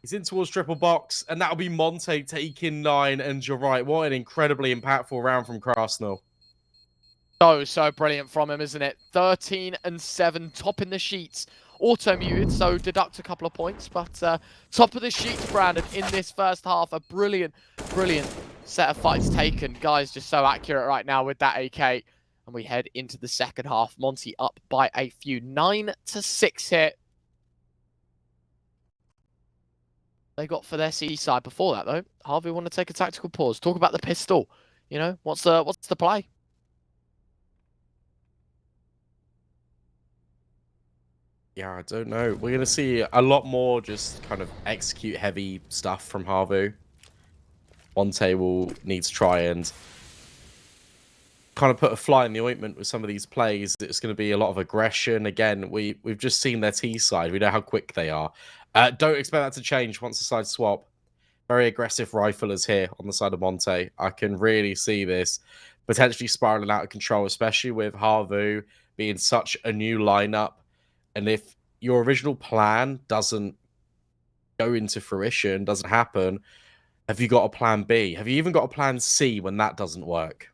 He's in towards triple box, and that'll be Monte taking 9. And you're right. What an incredibly impactful round from Krasnal. So brilliant from him, isn't it? 13 and 7, top in the sheets. Auto muted, so deduct a couple of points. But top of the sheets, Brandon, in this first half. A brilliant set of fights taken. Guys, just so accurate right now with that AK. And we head into the second half. Monte up by a few. 9-6 hit. They got for their C side before that, though. Harvey want to take a tactical pause. Talk about the pistol. You know, what's the play? Yeah, I don't know. We're going to see a lot more just kind of execute heavy stuff from Havu. Monte will need to try and kind of put a fly in the ointment with some of these plays. It's going to be a lot of aggression. Again, we've just seen their T side. We know how quick they are. Don't expect that to change once the side swap. Very aggressive riflers here on the side of Monte. I can really see this potentially spiraling out of control, especially with Havu being such a new lineup. And if your original plan doesn't go into fruition, doesn't happen, have you got a plan B? Have you even got a plan C when that doesn't work?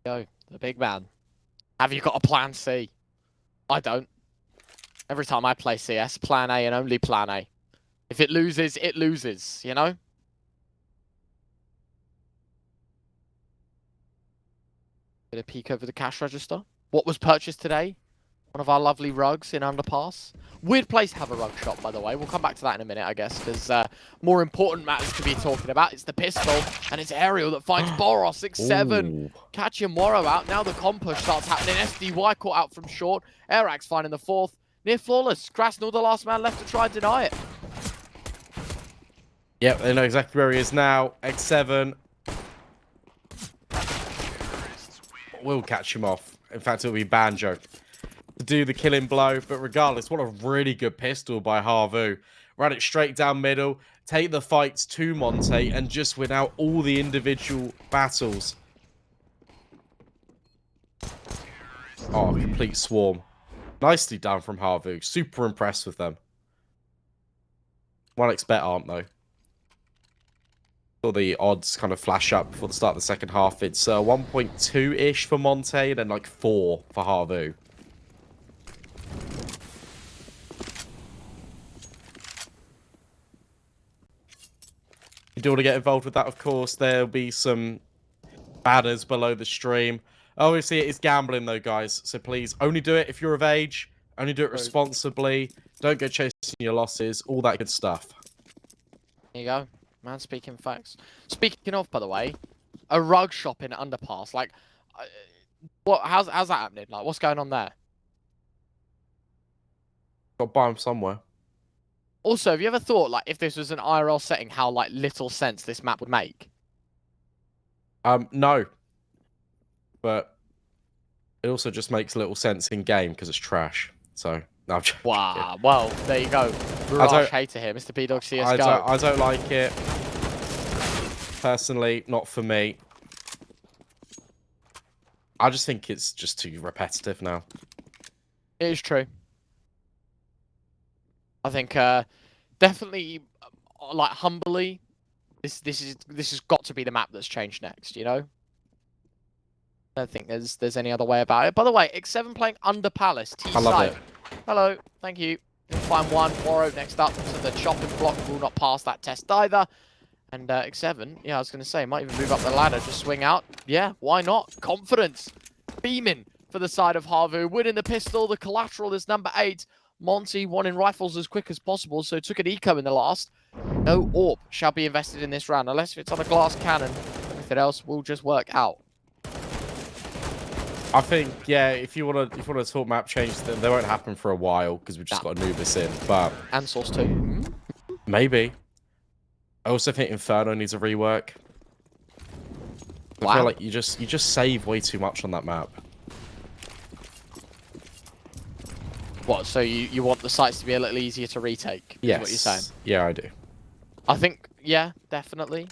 Go, the big man. Have you got a plan C? I don't. Every time I play CS, plan A and only plan A. If it loses, it loses, you know? Bit of peek over the cash register. What was purchased today? One of our lovely rugs in Underpass. Weird place to have a rug shop, by the way. We'll come back to that in a minute, I guess, because more important matters to be talking about. It's the pistol, and it's Aerial that finds Boros 6-7. Catching Morrow out. Now the comp push starts happening. SDY caught out from short. Erax finding the 4th. Near flawless. Krasnal, the last man left to try and deny it. Yep, they know exactly where he is now. X7. Will catch him off. In fact, it'll be Banjo to do the killing blow. But regardless, what a really good pistol by Havu. Run it straight down middle, take the fights to Monte, and just win out all the individual battles. Oh, complete swarm. Nicely done from Havu. Super impressed with them. 1x bet, aren't they? All the odds kind of flash up before the start of the second half. It's 1.2-ish for Monte, and then like 4 for Havu. If you do want to get involved with that, of course, there'll be some banners below the stream. Obviously, it is gambling, though, guys. So please, only do it if you're of age. Only do it responsibly. Don't go chasing your losses. All that good stuff. There you go. Man, speaking facts. Speaking of, by the way, a rug shop in Underpass. Like, how's that happening? Like, what's going on there? Got to buy them somewhere. Also, have you ever thought, like, if this was an IRL setting, how, like, little sense this map would make? No. But it also just makes little sense in game because it's trash. So, no, I'm joking. Wow. Well, there you go. Mirage hater here, Mr. B-Dog CSGO. I don't like it. Personally, not for me. I just think it's just too repetitive now. It is true. I think definitely, like, humbly, this has got to be the map that's changed next. You know, I don't think there's any other way about it. By the way, X7 playing under Palace. T I love it. Hello, thank you. Find one. Waro next up, so the chopping block will not pass that test either. And X7, yeah, I was going to say, might even move up the ladder, just swing out. Yeah, why not? Confidence. Beaming for the side of Havu. Winning the pistol. The collateral is number 8. Monte wanting rifles as quick as possible, so took an eco in the last. No AWP shall be invested in this round, unless it's on a glass cannon. Everything else will just work out. I think, yeah, if you want to talk map change, then they won't happen for a while because we've just got Anubis in. But and Source 2. Maybe. I also think Inferno needs a rework. Wow. I feel like you just save way too much on that map. What? So you want the sites to be a little easier to retake? Yes. Is what you're saying? Yeah, I do. I think, yeah, definitely.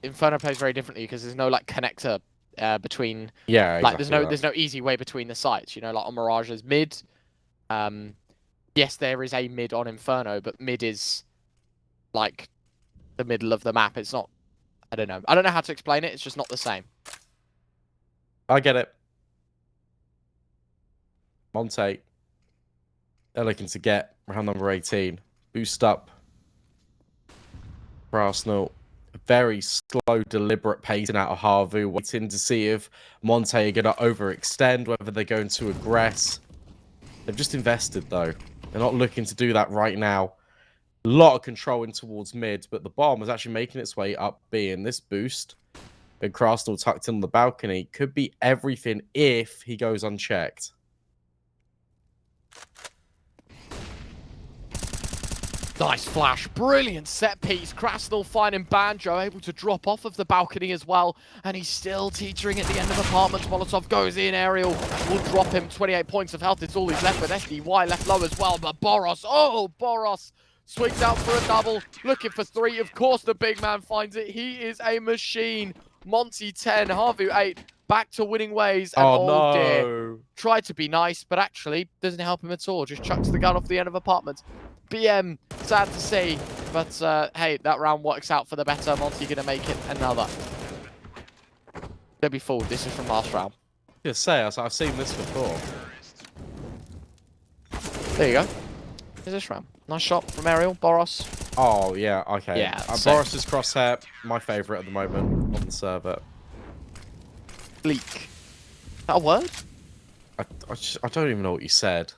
Inferno plays very differently because there's no like connector between. Yeah, exactly like there's no easy way between the sites. You know, like on Mirage there's mid. Yes, there is a mid on Inferno, but mid is like the middle of the map. It's not. I don't know. I don't know how to explain it. It's just not the same. I get it. Monte. They're looking to get round number 18. Boost up for Arsenal. Very slow, deliberate pacing out of Havu, waiting to see if Monte are going to overextend, whether they're going to aggress. They've just invested, though. They're not looking to do that right now. A lot of control in towards mid, but the bomb is actually making its way up B. And this boost, Big Arsenal tucked in on the balcony, could be everything if he goes unchecked. Nice flash, brilliant set piece. Krasnal finding Banjo, able to drop off of the balcony as well, and he's still teetering at the end of apartments. Molotov goes in, Aerial will drop him 28 points of health. It's all he's left with. SDY left low as well, but Boros, oh, Boros swings out for a double, looking for 3. Of course, the big man finds it. He is a machine. Monte 10, Havu 8, back to winning ways. And no. Dear tried to be nice, but actually doesn't help him at all. Just chucks the gun off the end of apartments. BM, sad to see, but hey, that round works out for the better. Monte gonna make it another. Don't be fooled, this is from last round. Just say, I've seen this before. There you go. Here's this round. Nice shot from Aerial, Boros. Oh, yeah, okay. Yeah, Boris's crosshair, my favourite at the moment on the server. Bleak. Is that a word? I don't even know what you said.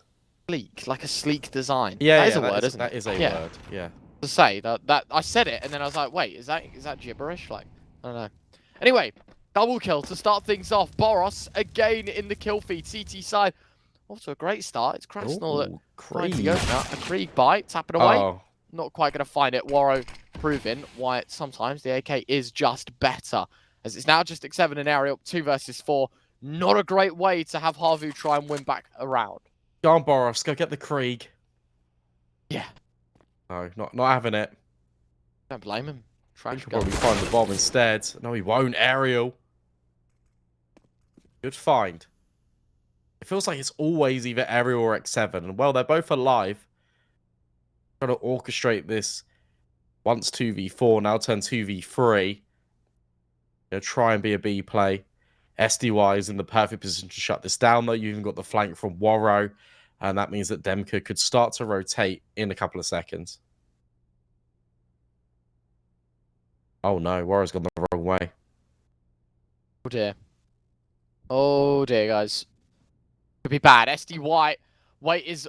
Sleek, like a sleek design. Yeah, that is a word, isn't it? That is a word, yeah. To say that I said it, and then I was like, wait, is that gibberish? Like, I don't know. Anyway, double kill to start things off. Boros again in the kill feed. CT side, off to a great start. It's Krasnal that trying to go now. A Krieg bite, tapping away. Oh. Not quite gonna find it. Waro proving why sometimes the AK is just better, as it's now just X7 and Aerial 2 versus 4. Not a great way to have Havu try and win back around. Go on, Boros. Go get the Krieg. Yeah. No, not having it. Don't blame him. He Trash could gun. probably find the bomb instead. No, he won't. Aerial. Good find. It feels like it's always either Aerial or X7. And, well, they're both alive. Trying to orchestrate this once 2v4, now turn 2v3. Try and be a B play. SDY is in the perfect position to shut this down, though. You even got the flank from Warrow, and that means that Demka could start to rotate in a couple of seconds. Oh no, Warrow's gone the wrong way. Oh dear. Oh dear, guys. Could be bad. SDY, weight is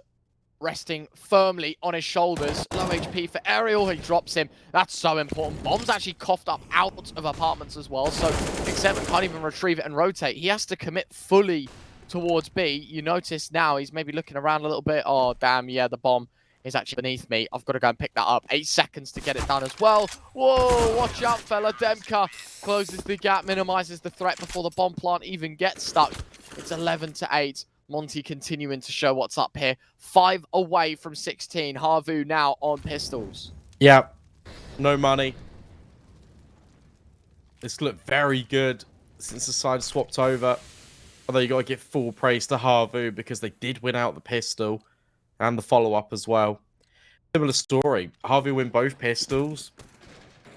resting firmly on his shoulders. Low HP for Aerial, he drops him. That's so important. Bomb's actually coughed up out of apartments as well, so X7 can't even retrieve it and rotate. He has to commit fully towards B. You notice now he's maybe looking around a little bit. Oh, damn, yeah, the bomb is actually beneath me. I've got to go and pick that up. 8 seconds to get it done as well. Whoa, watch out, fella. Demka closes the gap, minimizes the threat before the bomb plant even gets stuck. It's 11-8. Monte continuing to show what's up here. 5 away from 16. Havu now on pistols. Yeah, no money. This looked very good since the side swapped over. Although you got to give full praise to Havu because they did win out the pistol and the follow-up as well. Similar story. Havu win both pistols.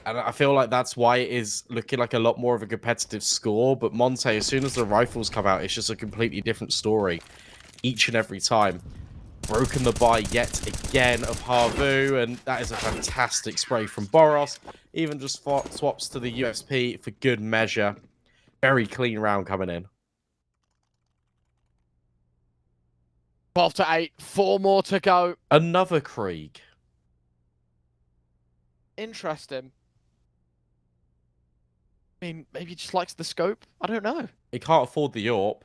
And I feel like that's why it is looking like a lot more of a competitive score. But Monte, as soon as the rifles come out, it's just a completely different story. Each and every time. Broken the buy yet again of Havu. And that is a fantastic spray from Boros. Even just swaps to the USP for good measure. Very clean round coming in. 12-8. 4 more to go. Another Krieg. Interesting. I mean, maybe he just likes the scope. I don't know. He can't afford the AWP.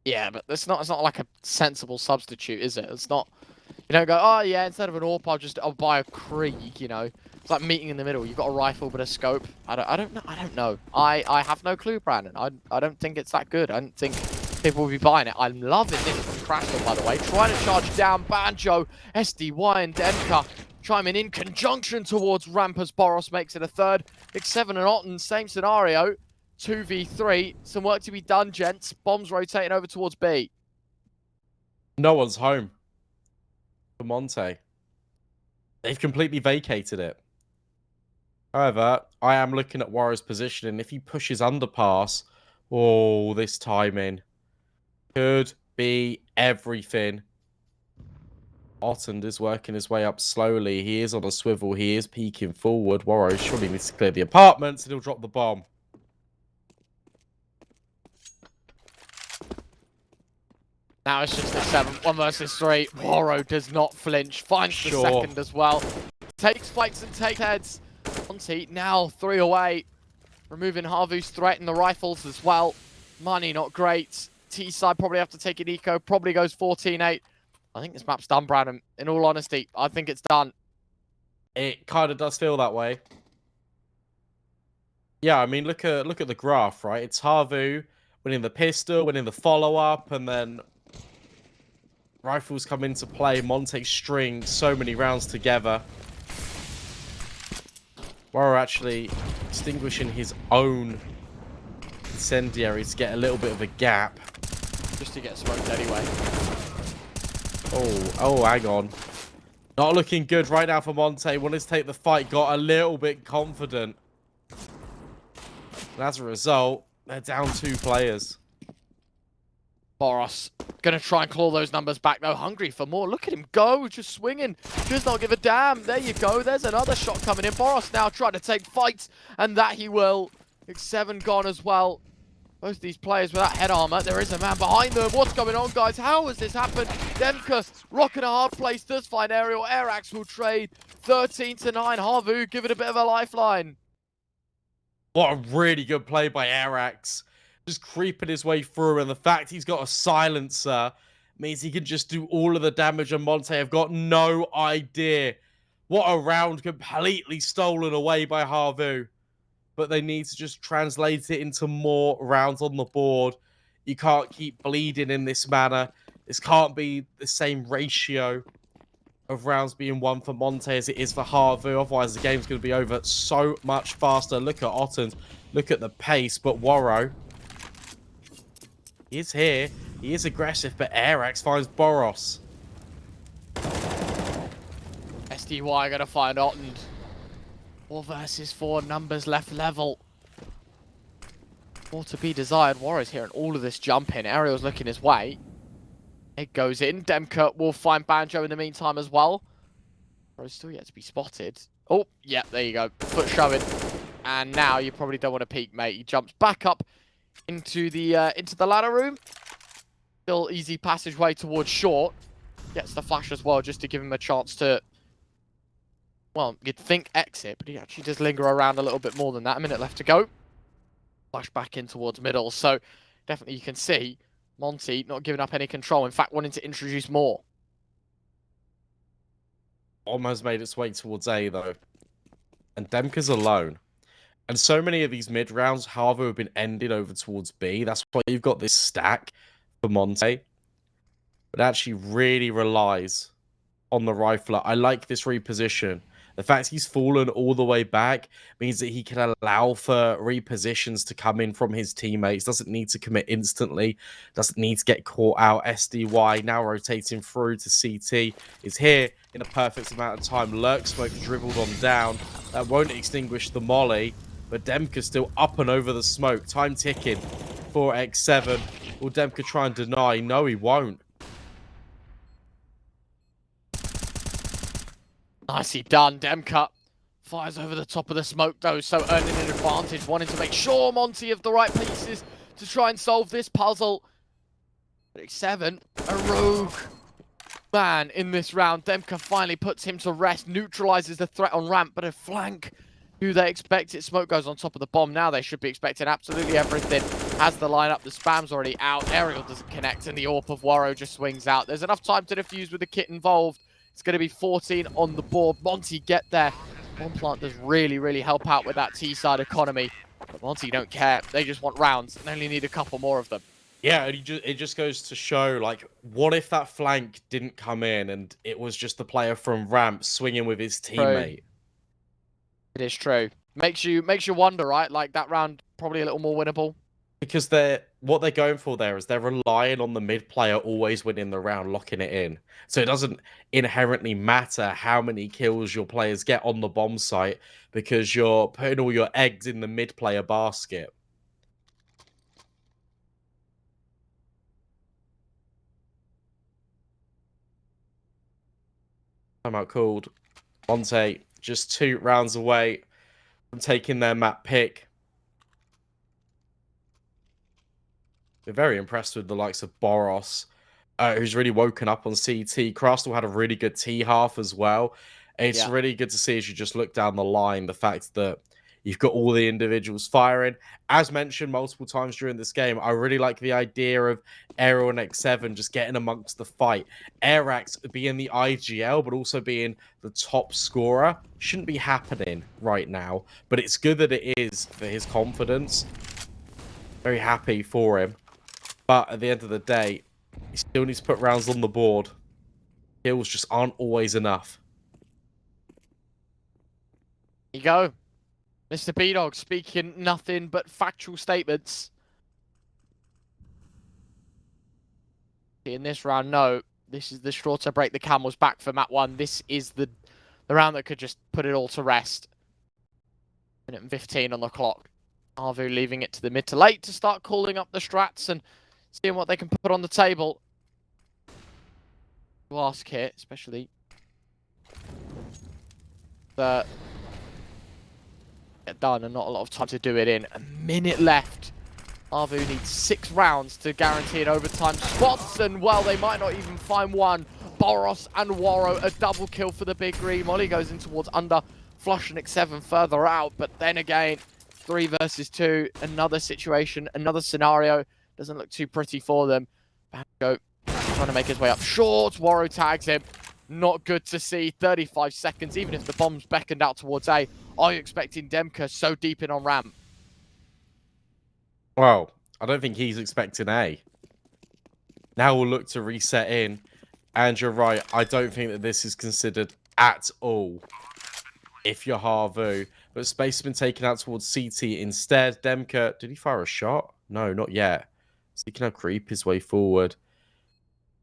Yeah, but it's not like a sensible substitute, is it? It's not. You don't go, oh yeah, instead of an AWP, I'll buy a Krieg. You know, it's like meeting in the middle. You've got a rifle but a scope. I don't know. I have no clue, Brandon. I don't think it's that good. I don't think people will be buying it. I'm loving this from Crystal, by the way. Trying to charge down Banjo, SDY, and Demka. Chiming in conjunction towards ramp as Boros makes it a third. X7 and Otten, same scenario. 2v3. Some work to be done, gents. Bombs rotating over towards B. No one's home for Monte. They've completely vacated it. However, I am looking at Warrow's position, and if he pushes underpass, oh, this timing could be everything. Otten is working his way up slowly. He is on a swivel. He is peeking forward. Warrow surely needs to clear the apartments, and he'll drop the bomb. Now it's just a 7. 1 versus 3. Warrow does not flinch. Finds the second as well. Takes fights and takes heads. Monte now 3 away. Removing Havu's threat in the rifles as well. Money not great. T-side probably have to take an eco. Probably goes 14-8. I think this map's done, Brandon. In all honesty, I think it's done. It kind of does feel that way. Yeah, I mean, look at the graph, right? It's Havu winning the pistol, winning the follow-up, and then rifles come into play. Monte string so many rounds together. Warrow actually extinguishing his own incendiary to get a little bit of a gap. Just to get smoked anyway. Oh, hang on. Not looking good right now for Monte. Wanted to take the fight, got a little bit confident. And as a result, they're down 2 players. Boros gonna try and claw those numbers back though. Hungry for more. Look at him go, just swinging. Does not give a damn. There you go. There's another shot coming in. Boros now trying to take fights, and that he will. X7 gone as well. Both these players without head armor. There is a man behind them. What's going on, guys? How has this happened? Demka, rocking a hard place, does find Aerial. Airax will trade 13-9. Havu, give it a bit of a lifeline. What a really good play by Airax. Just creeping his way through, and the fact he's got a silencer means he can just do all of the damage on Monte. I've got no idea. What a round completely stolen away by Havu. But they need to just translate it into more rounds on the board. You can't keep bleeding in this manner. This can't be the same ratio of rounds being won for Monte as it is for Havu. Otherwise, the game's going to be over so much faster. Look at Otten. Look at the pace. But Warrow, he is here. He is aggressive, but Airax finds Boros. SDY going to find Ottend. 4 versus 4, numbers left level. More to be desired. Warriors hearing all of this jumping. Ariel's looking his way. It goes in. Demka will find Banjo in the meantime as well. Bro's still yet to be spotted. Oh, yeah, there you go. Foot showing. And now you probably don't want to peek, mate. He jumps back up into the ladder room. Still easy passageway towards short. Gets the flash as well, just to give him a chance to, well, you'd think exit, but he actually does linger around a little bit more than that. A minute left to go. Flash back in towards middle. So definitely you can see Monte not giving up any control. In fact, wanting to introduce more. Almost made its way towards A, though. And Demka's alone. And so many of these mid rounds, Havu have been ended over towards B. That's why you've got this stack for Monte. But actually really relies on the rifler. I like this reposition. The fact he's fallen all the way back means that he can allow for repositions to come in from his teammates. Doesn't need to commit instantly. Doesn't need to get caught out. SDY now rotating through to CT. Is here in a perfect amount of time. Lurk smoke dribbled on down. That won't extinguish the molly. But Demka's still up and over the smoke. Time ticking for X7. Will Demka try and deny? No, he won't. Nicely done, Demka. Fires over the top of the smoke though, so earning an advantage, wanting to make sure Monte have the right pieces to try and solve this puzzle. But X7, a rogue man in this round. Demka finally puts him to rest, neutralizes the threat on ramp, but a flank. Do they expect it? Smoke goes on top of the bomb. Now they should be expecting absolutely everything. Has the lineup, the spam's already out. Ariel doesn't connect, and the AWP of Waro just swings out. There's enough time to defuse with the kit involved. It's going to be 14 on the board. Monte get there. Bomb plant does really, really help out with that T-side economy. But Monte don't care. They just want rounds and only need a couple more of them. Yeah, and it just goes to show, like, what if that flank didn't come in and it was just the player from ramp swinging with his teammate? It is true. Makes you wonder, right? Like, that round probably a little more winnable. Because what they're going for there is they're relying on the mid player always winning the round, locking it in. So it doesn't inherently matter how many kills your players get on the bomb site because you're putting all your eggs in the mid player basket. Timeout called. Monte just 2 rounds away from taking their map pick. We're very impressed with the likes of Boros, who's really woken up on CT. Crastle had a really good T half as well. It's really good to see as you just look down the line, the fact that you've got all the individuals firing. As mentioned multiple times during this game, I really like the idea of Aero and X7 just getting amongst the fight. Airax being the IGL, but also being the top scorer, shouldn't be happening right now. But it's good that it is for his confidence. Very happy for him. But at the end of the day, he still needs to put rounds on the board. Kills just aren't always enough. There you go. Mr. B-Dog speaking nothing but factual statements. In this round, no. This is the straw to break the camel's back for map 1. This is the round that could just put it all to rest. Minute and 15 on the clock. Havu leaving it to the mid to late to start calling up the strats and seeing what they can put on the table. To ask here, especially the get done and not a lot of time to do it in. A minute left. Havu needs 6 rounds to guarantee an overtime spots, and well, they might not even find one. Boros and Waro, a double kill for the big green. Molly goes in towards under, Flush and X7 further out, but then again, 3 versus 2, another situation, another scenario. Doesn't look too pretty for them. Banjo trying to make his way up short. Waro tags him. Not good to see. 35 seconds, even if the bomb's beckoned out towards A. Are you expecting Demka so deep in on ramp? Well, I don't think he's expecting A. Now we'll look to reset in. And you're right, I don't think that this is considered at all if you're Havu. But space has been taken out towards CT instead. Demka, did he fire a shot? No, not yet. So he can now creep his way forward.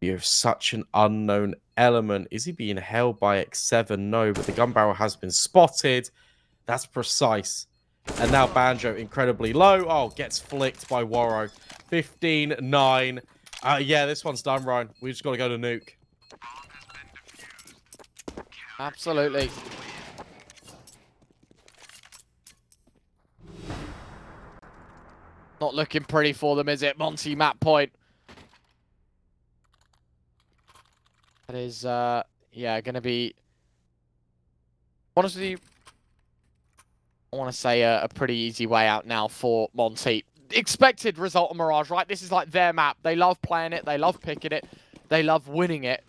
You have such an unknown element. Is he being held by X7? No, but the gun barrel has been spotted. That's precise. And now Banjo incredibly low. Oh, gets flicked by Warrow. 15-9. Yeah, this one's done, Ryan. We just got to go to nuke. Absolutely. Not looking pretty for them, is it? Monte map point. That is, yeah, going to be... Honestly, I want to say a pretty easy way out now for Monte. Expected result on Mirage, right? This is like their map. They love playing it. They love picking it. They love winning it.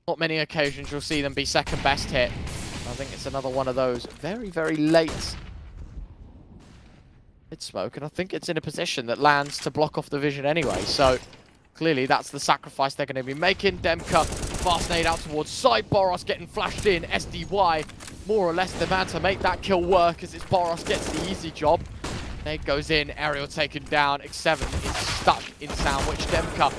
Not many occasions you'll see them be second best hit. I think it's another one of those very, very late mid-smoke, and I think it's in a position that lands to block off the vision anyway, so clearly that's the sacrifice they're going to be making. Demka, fast nade out towards side, Boros getting flashed in, SDY more or less the man to make that kill work as it's Boros gets the easy job. Nade goes in, aerial taken down, X7 is stuck in Sandwich. Demka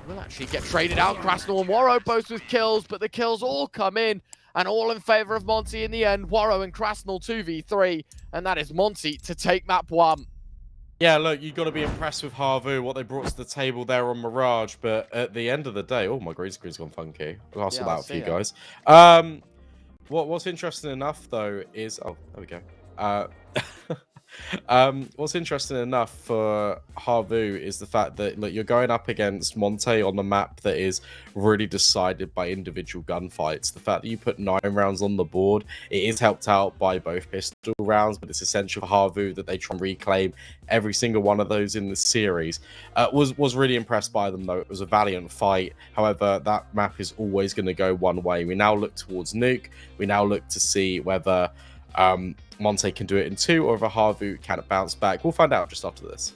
will actually get traded out. Krasnal and Warrow both with kills, but the kills all come in and all in favor of Monte in the end. Warrow and Krasnal 2v3, and that is Monte to take map 1. Yeah, look, you've got to be impressed with Havu, what they brought to the table there on Mirage, but at the end of the day, oh, my green screen's gone funky. I'll sort that out for you guys. What's interesting enough, though, is... Oh, there we go. What's interesting enough for Havu is the fact that, look, you're going up against Monte on the map that is really decided by individual gunfights. The fact that you put 9 rounds on the board, it is helped out by both pistol rounds, but it's essential for Havu that they try and reclaim every single one of those in the series. Was really impressed by them, though. It was a valiant fight. However, that map is always going to go one way. We now look towards nuke. We now look to see whether Monte can do it in 2 or if a Havu can bounce back. We'll find out just after this.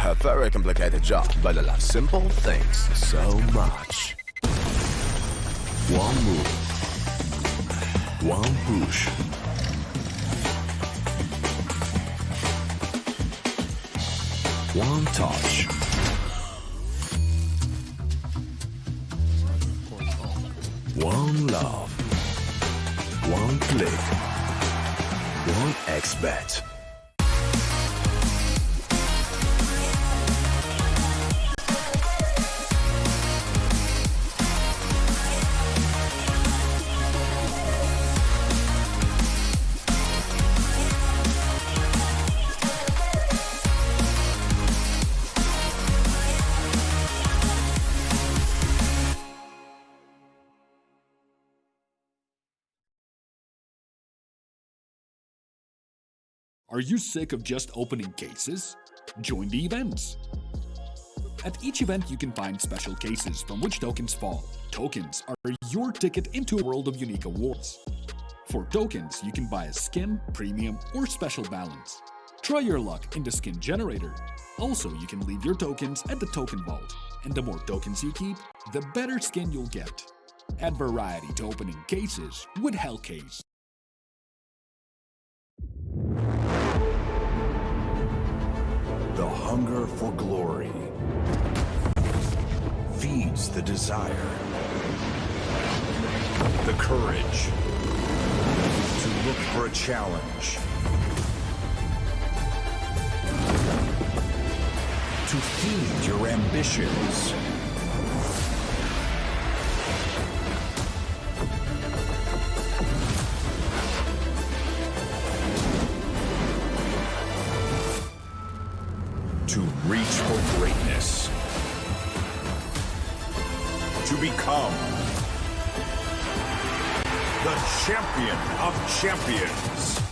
A very complicated job, but I love simple things so much. One move, one push. One touch. One love. One click. One X-bet. Are you sick of just opening cases? Join the events! At each event you can find special cases from which tokens fall. Tokens are your ticket into a world of unique awards. For tokens, you can buy a skin, premium, or special balance. Try your luck in the skin generator. Also, you can leave your tokens at the token vault, and the more tokens you keep, the better skin you'll get. Add variety to opening cases with Hellcase. The hunger for glory feeds the desire, the courage to look for a challenge, to feed your ambitions. To reach for greatness. To become the champion of champions.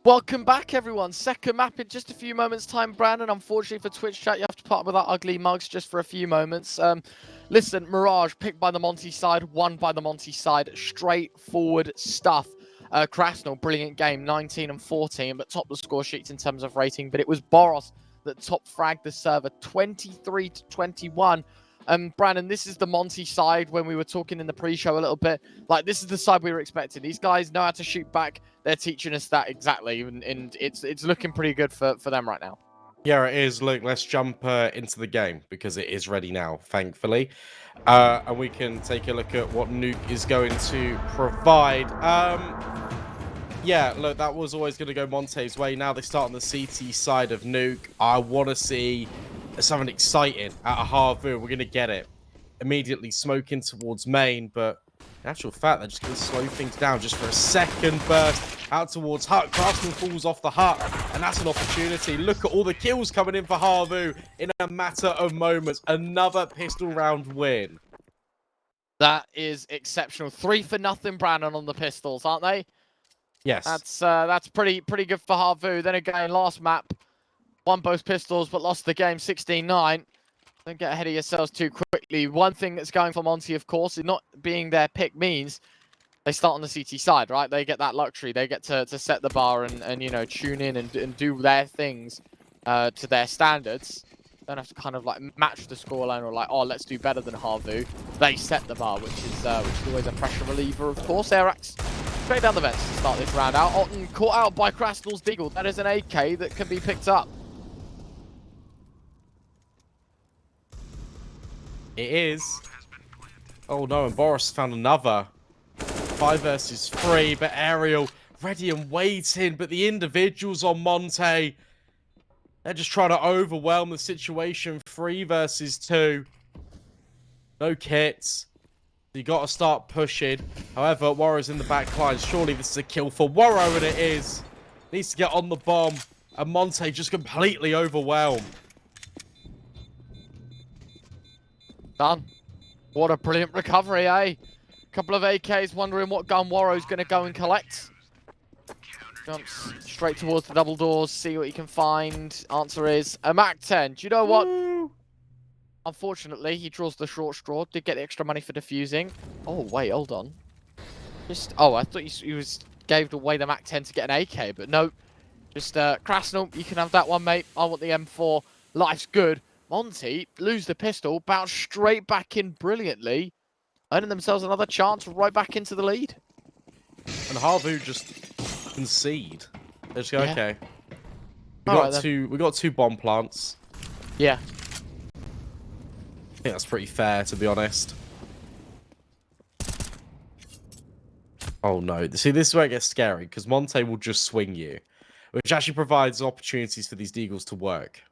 Welcome back, everyone. Second map in just a few moments' time, Brandon. Unfortunately for Twitch chat, you have to put up with our ugly mugs just for a few moments. Listen, Mirage picked by the Monte side, won by the Monte side. Straightforward stuff. Krasnal, brilliant game, 19 and 14, but top the score sheets in terms of rating. But it was Boros that top fragged the server, 23 to 21. Brandon, this is the Monte side when we were talking in the pre-show a little bit. Like, this is the side we were expecting. These guys know how to shoot back. They're teaching us that exactly, and it's looking pretty good for them right now. Yeah, it is. Look, let's jump into the game because it is ready now, thankfully. And we can take a look at what Nuke is going to provide. Yeah, look, that was always going to go Monte's way. Now they start on the CT side of Nuke. I want to see something exciting out of Havu. We're going to get it. Immediately smoking towards main, but in actual fact, they're just going to slow things down just for a second burst out towards Hut. Craftsman falls off the Hut, and that's an opportunity. Look at all the kills coming in for Havu in a matter of moments. Another pistol round win. That is exceptional. 3-0, Brandon, on the pistols, aren't they? Yes. That's pretty good for Havu. Then again, last map, won both pistols, but lost the game 16-9. Don't get ahead of yourselves too quickly. One thing that's going for Monte, of course, is not being their pick means they start on the CT side, right? They get that luxury. They get to set the bar and you know, tune in and do their things to their standards. Don't have to kind of like match the scoreline or like, oh, let's do better than Havu. They set the bar, which is always a pressure reliever, of course. Airax straight down the vents to start this round out. Otten caught out by Krasnal's Deagle. That is an AK that can be picked up. It is. Oh no, and Boris found another. 5 versus 3, but Ariel ready and waiting, but the individuals on Monte, they're just trying to overwhelm the situation. 3 versus 2. No kits. You got to start pushing. However, Warrow's in the back line. Surely this is a kill for Warrow, and it is. Needs to get on the bomb. And Monte just completely overwhelmed. Done. What a brilliant recovery, eh? Couple of AKs wondering what gun Warrow's going to go and collect. Jumps straight towards the double doors, see what he can find. Answer is a MAC-10. Do you know what? Woo! Unfortunately, he draws the short straw. Did get the extra money for defusing. Oh, wait, hold on. Oh, I thought he gave away the MAC-10 to get an AK, but no. Just, Krasnal, you can have that one, mate. I want the M4. Life's good. Monte, lose the pistol, bounce straight back in brilliantly, earning themselves another chance right back into the lead. And Havu just concede. They just go, Yeah. okay. We got two bomb plants. Yeah. I think that's pretty fair, to be honest. Oh no. See, this is where it gets scary, because Monte will just swing you, which actually provides opportunities for these Deagles to work.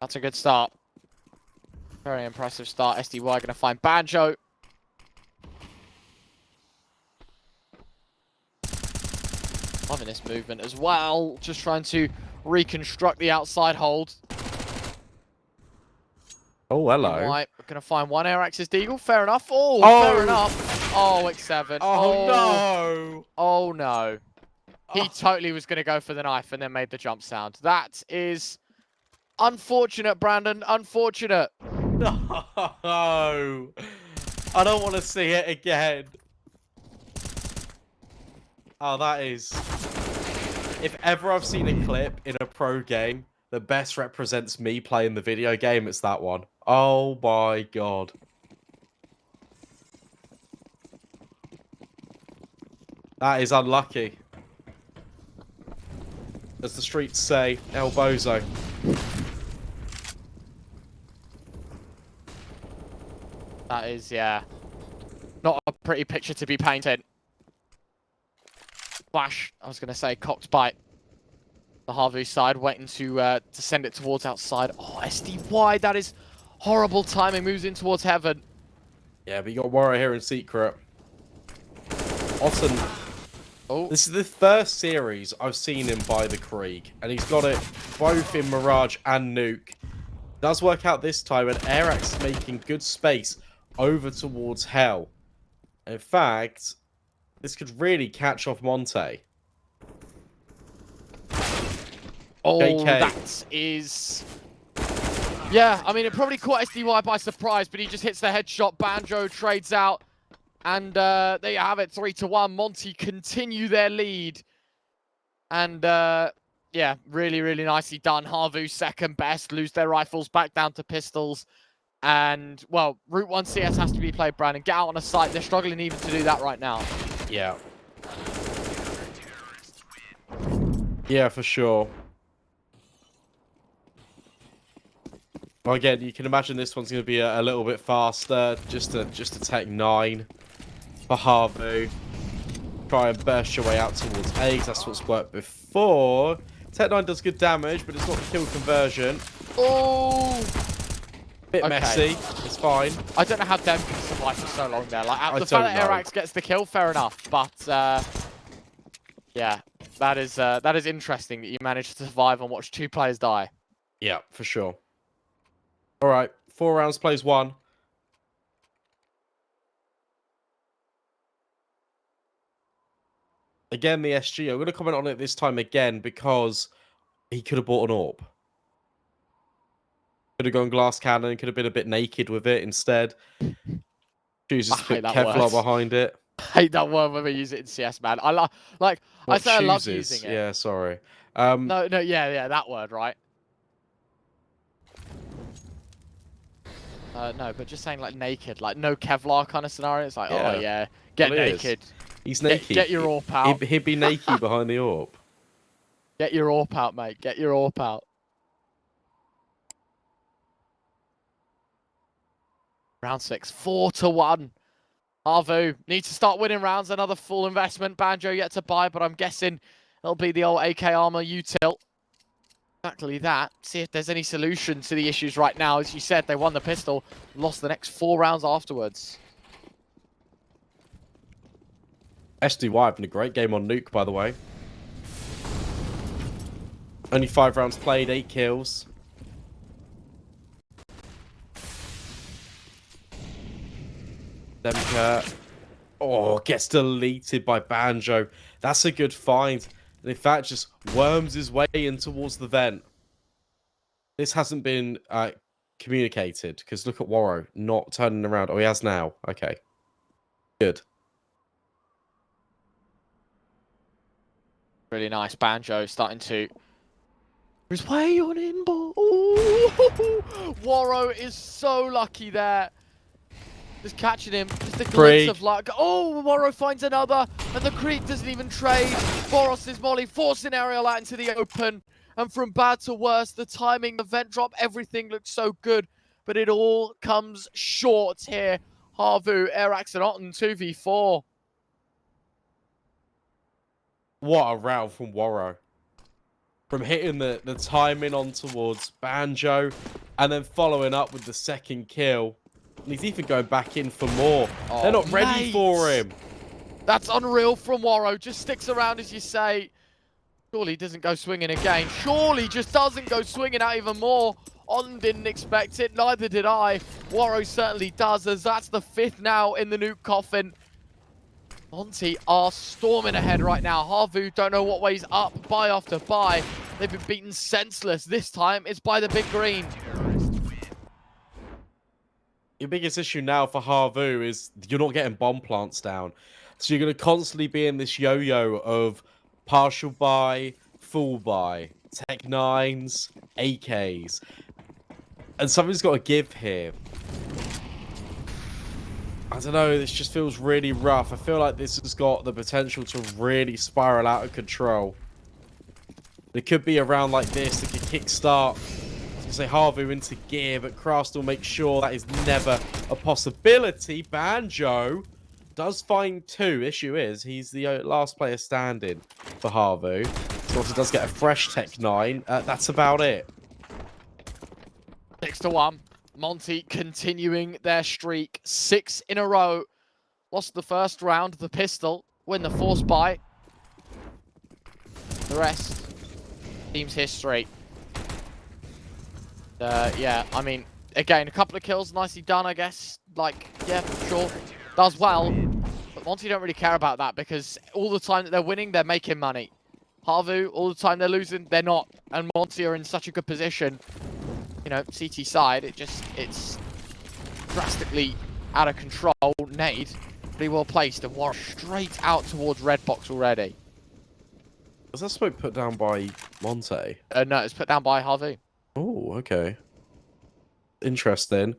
That's a good start. Very impressive start. SDY going to find Banjo. Loving this movement as well. Just trying to reconstruct the outside hold. Oh, hello. We're going to find one Airax's Deagle. Fair enough. Oh, Oh. fair enough. Oh, X7. Oh, no. Oh, no. He Oh. totally was going to go for the knife and then made the jump sound. That is unfortunate, Brandon. Unfortunate. No. I don't want to see it again. Oh, that is... If ever I've seen a clip in a pro game that best represents me playing the video game, it's that one. Oh my god. That is unlucky. As the streets say, El Bozo. That is, yeah, not a pretty picture to be painted. Flash, I was going to say, cocked bite. The Havu side, waiting to send it towards outside. Oh, SDY, that is horrible timing. Moves in towards heaven. Yeah, but you got Warrior here in secret. Otten. Oh, This is the first series I've seen him buy the Krieg, and he's got it both in Mirage and Nuke. Does work out this time, and Airax is making good space over towards Hell. In fact, this could really catch off Monte. oh, JK. that is... Yeah, I mean, it probably caught SDY by surprise, but he just hits the headshot. Banjo trades out. And there you have it, 3-1. Monte continue their lead. And yeah, really, really nicely done. Havu second best, lose their rifles back down to pistols. And, well, Route 1 CS has to be played, Brandon. Get out on a site. They're struggling even to do that right now. Yeah. Yeah, for sure. Well, again, you can imagine this one's going to be a little bit faster. Just to take 9 for Havu. Try and burst your way out towards A, 'cause that's what's worked before. Tech 9 does good damage, but it's not the kill conversion. Oh! Bit Okay. messy. It's fine. I don't know how Dem can survive for so long there. Like, I the fact that don't know. Airax gets the kill, fair enough. But, yeah, that is interesting that you managed to survive and watch 2 players die. Yeah, for sure. All right, 4 rounds plays 1. Again, the SG. I'm going to comment on it this time again because he could have bought an AWP. Could have gone glass cannon, could have been a bit naked with it instead. Chooses I to put hate that Kevlar word. behind it. I hate that word when we use it in CS, man. I What say I love chooses? using it. Yeah, sorry. No, yeah, that word, right? No, but just saying like naked, like no Kevlar kind of scenario. It's like, oh Yeah. yeah, get Well, he is. naked. He's naked. Get your AWP out. He'd be naked behind the AWP. Get your AWP out, mate. Get your AWP out. Round 6, 4-1. Havu needs to start winning rounds. Another full investment. Banjo yet to buy, but I'm guessing it'll be the old AK armor util. Exactly that. See if there's any solution to the issues right now. As you said, they won the pistol, lost the next 4 rounds afterwards. SDY having a great game on Nuke, by the way. Only 5 rounds played, 8 kills. Demka. Oh, gets deleted by Banjo. That's a good find. And in fact, just worms his way in towards the vent. This hasn't been communicated, because look at Warrow not turning around. Oh, he has now. Okay. Good. Really nice. Banjo starting to his way on in ball. Ooh. Warrow is so lucky there. Just catching him. Just a glimpse Creek. of luck. Oh, Warrow finds another. And the Creek doesn't even trade. Boros' molly forcing Ariel out into the open. And from bad to worse, the timing, the vent drop, everything looks so good. But it all comes short here. Havu, Arax and Otten 2v4. What a round from Warrow. From hitting the timing on towards Banjo, and then following up with the second kill. And he's even going back in for more. Oh, they're not ready for him. That's unreal from Warrow. Just sticks around, as you say. Surely he doesn't go swinging again. Surely just doesn't go swinging out even more. On didn't expect it. Neither did I. Warrow certainly does, as that's the 5th now in the nuke coffin. Monte are storming ahead right now. Havu don't know what way's up. Buy after buy. They've been beaten senseless. This time it's by the big green. Your biggest issue now for Havu is you're not getting bomb plants down. So you're going to constantly be in this yo-yo of partial buy, full buy, Tech 9s, AKs. And something's got to give here. I don't know, this just feels really rough. I feel like this has got the potential to really spiral out of control. It could be a round like this that could kickstart, say, Havu into gear, but Craft will make sure that is never a possibility. Banjo does find 2. Issue is, he's the last player standing for Havu. So also does get a fresh Tech 9. That's about it. 6-1. Monte continuing their streak. 6 in a row. Lost the first round, the pistol. Win the force buy. The rest, team's history. Yeah, I mean, again, a couple of kills, nicely done, I guess. Like, yeah, sure, does well. But Monte don't really care about that, because all the time that they're winning, they're making money. Havu, all the time they're losing, they're not. And Monte are in such a good position. You know, CT side, it's drastically out of control. Nade, pretty well placed, and Warren straight out towards red box already. Was that smoke put down by Monte? No, it's put down by Havu. Oh, okay. Interesting.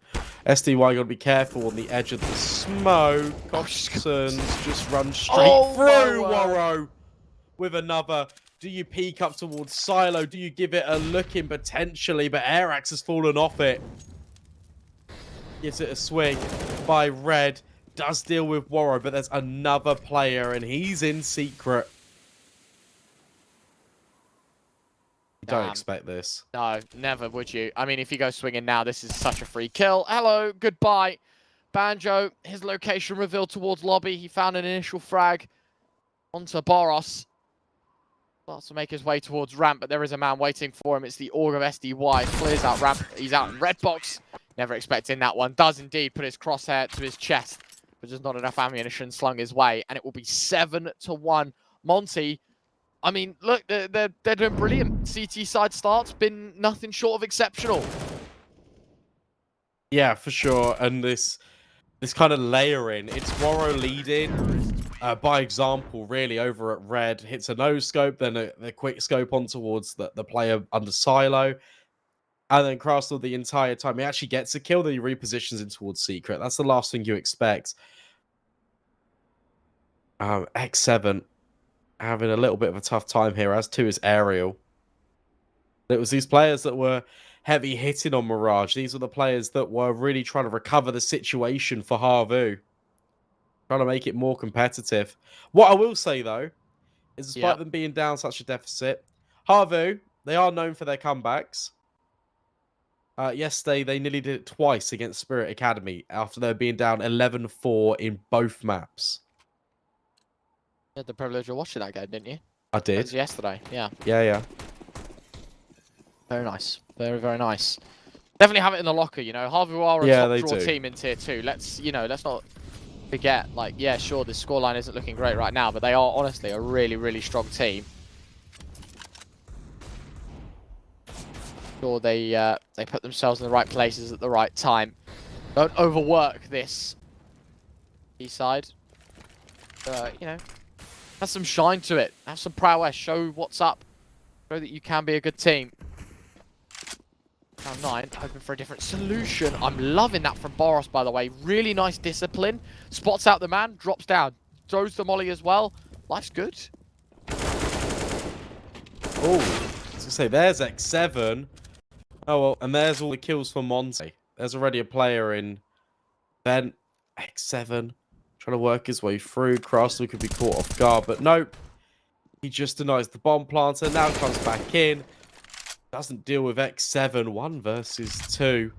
SDY gotta be careful on the edge of the smoke. Coxson's just run straight through Warrow with another. Do you peek up towards Silo? Do you give it a look in potentially? But Airax has fallen off it. Gives it a swing by Red. Does deal with Warrow, but there's another player and he's in secret. Don't expect this. No, never would you. I mean, if you go swinging now, this is such a free kill. Hello, goodbye. Banjo, his location revealed towards lobby. He found an initial frag onto Boros. Starts to make his way towards ramp, but there is a man waiting for him. It's the Org of SDY. Clears out ramp. He's out in red box. Never expecting that one. Does indeed put his crosshair to his chest, but just not enough ammunition slung his way. And it will be 7-1. Monte, I mean, look, they're doing brilliant. CT side start's been nothing short of exceptional. Yeah, for sure. And this this kind of layering. It's Moro leading by example, really, over at red. Hits a no scope, then a quick scope on towards the player under silo. And then Crastle the entire time. He actually gets a kill, then he repositions in towards secret. That's the last thing you expect. X7 having a little bit of a tough time here, as to his aerial. It was these players that were heavy hitting on Mirage. These were the players that were really trying to recover the situation for Havu. Trying to make it more competitive. What I will say, though, is despite them being down such a deficit, Havu, they are known for their comebacks. Yesterday, they nearly did it twice against Spirit Academy after they were being down 11-4 in both maps. You had the privilege of watching that game, didn't you? I It did. was yesterday, yeah. Yeah. Very nice. Very, very nice. Definitely have it in the locker, you know. Havu are a top draw team in tier 2. Let's not forget, like, yeah, sure, this scoreline isn't looking great right now, but they are honestly a really, really strong team. Sure, they put themselves in the right places at the right time. Don't overwork this east side. You know, have some shine to it. Have some prowess. Show what's up. Show that you can be a good team. Round 9, hoping for a different solution. I'm loving that from Boros, by the way. Really nice discipline. Spots out the man, drops down. Throws the molly as well. Life's good. Oh, I was going to say, there's X7. Oh, well, and there's all the kills for Monte. There's already a player in Vent. X7. Trying to work his way through. Crastle could be caught off guard, but nope. He just denies the bomb planter. Now comes back in. Doesn't deal with X7. 1 versus 2.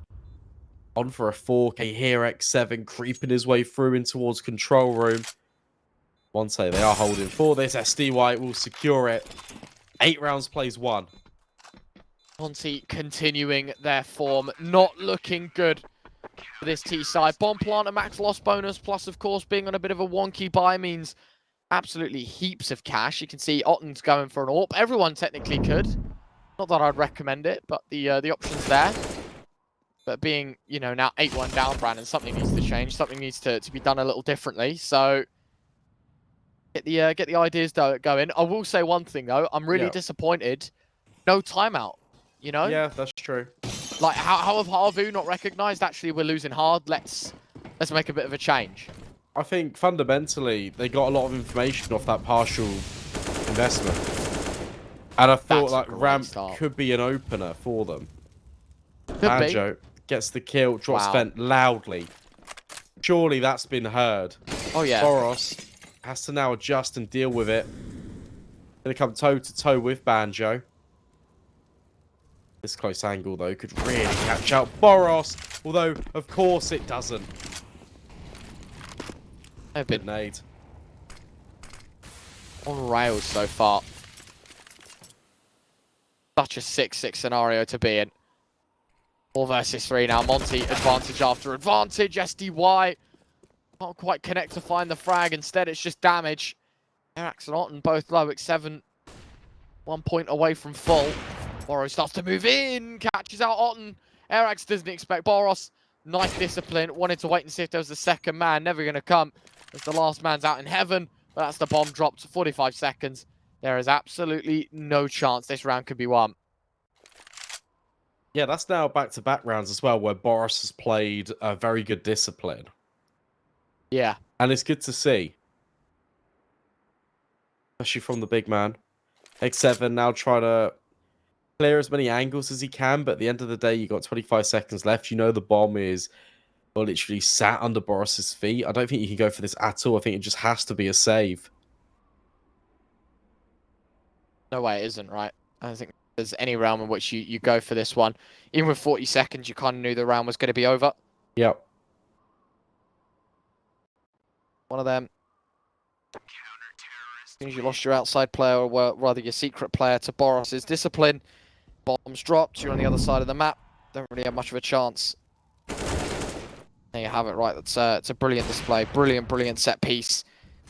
On for a 4K here. X7 creeping his way through in towards control room. Monte, they are holding for this. SDY will secure it. 8 rounds plays 1. Monte continuing their form. Not looking good for this T side. Bomb plant, a max loss bonus, plus, of course, being on a bit of a wonky buy means absolutely heaps of cash. You can see Otten's going for an AWP. Everyone technically could. Not that I'd recommend it, but the option's there. But being, you know, now 8-1 down, Brandon, something needs to change. Something needs to be done a little differently. So get the ideas going. I will say one thing though. I'm really disappointed. No timeout. You know? Yeah, that's true. Like, how have Havu not recognized? Actually, we're losing hard. Let's make a bit of a change. I think fundamentally they got a lot of information off that partial investment, and I thought like ramp could be an opener for them. Banjo gets the kill, drops Vent loudly. Surely that's been heard. Oh yeah. Boros has to now adjust and deal with it. Gonna come toe to toe with Banjo. This close angle, though, could really catch out Boros. Although, of course, it doesn't. Good nade. On rails so far. Such a 6-6 scenario to be in. 4 versus 3 now. Monte, advantage after advantage. SDY can't quite connect to find the frag. Instead, it's just damage. Erax and Otten both low. X7 1 point away from full. Boros starts to move in, catches out Otten. Erax doesn't expect Boros. Nice discipline. Wanted to wait and see if there was a second man. Never going to come as the last man's out in heaven. But that's the bomb dropped. 45 seconds. There is absolutely no chance this round could be won. Yeah, that's now back-to-back rounds as well, where Boros has played a very good discipline. Yeah. And it's good to see. Especially from the big man. X7 now trying to clear as many angles as he can, but at the end of the day, you got 25 seconds left. You know the bomb is literally sat under Boros's feet. I don't think you can go for this at all. I think it just has to be a save. No way it isn't, right? I don't think there's any round in which you go for this one. Even with 40 seconds, you kind of knew the round was going to be over. Yep. One of them. As soon as you lost your outside player, or rather your secret player, to Boros's discipline, bombs dropped. You're on the other side of the map. Don't really have much of a chance. There you have it, right? That's it's a brilliant display. Brilliant set piece.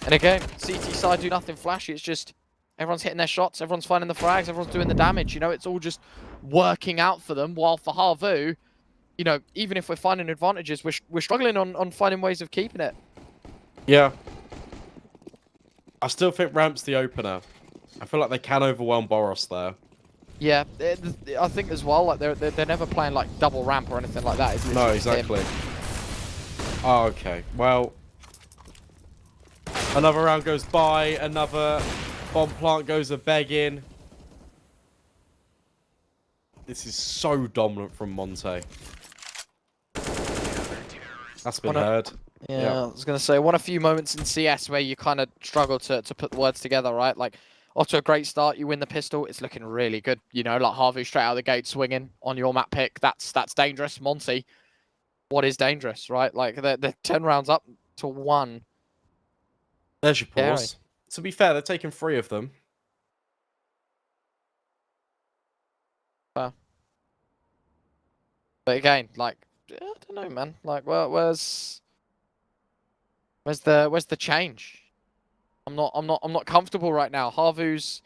And again, CT side do nothing flashy. It's just everyone's hitting their shots. Everyone's finding the frags. Everyone's doing the damage. You know, it's all just working out for them. While for Havu, you know, even if we're finding advantages, we're struggling on finding ways of keeping it. Yeah. I still think Ramp's the opener. I feel like they can overwhelm Boros there. Yeah, I think as well, like they're never playing like double ramp or anything like that. It's No, literally just him. exactly. Oh, okay. Well, another round goes by. Another bomb plant goes a begging. This is so dominant from Monte. That's been heard. Yeah, I was going to say, a few moments in CS where you kind of struggle to put the words together, right? Like, off to a great start, you win the pistol, it's looking really good. You know, like Havu straight out of the gate swinging on your map pick. That's dangerous. Monte, what is dangerous, right? Like, they're 10 rounds up to 1. There's your pause. To be fair, they're taking 3 of them. But again, like, I don't know, man. Like, where's the change? I'm not comfortable right now. Havu's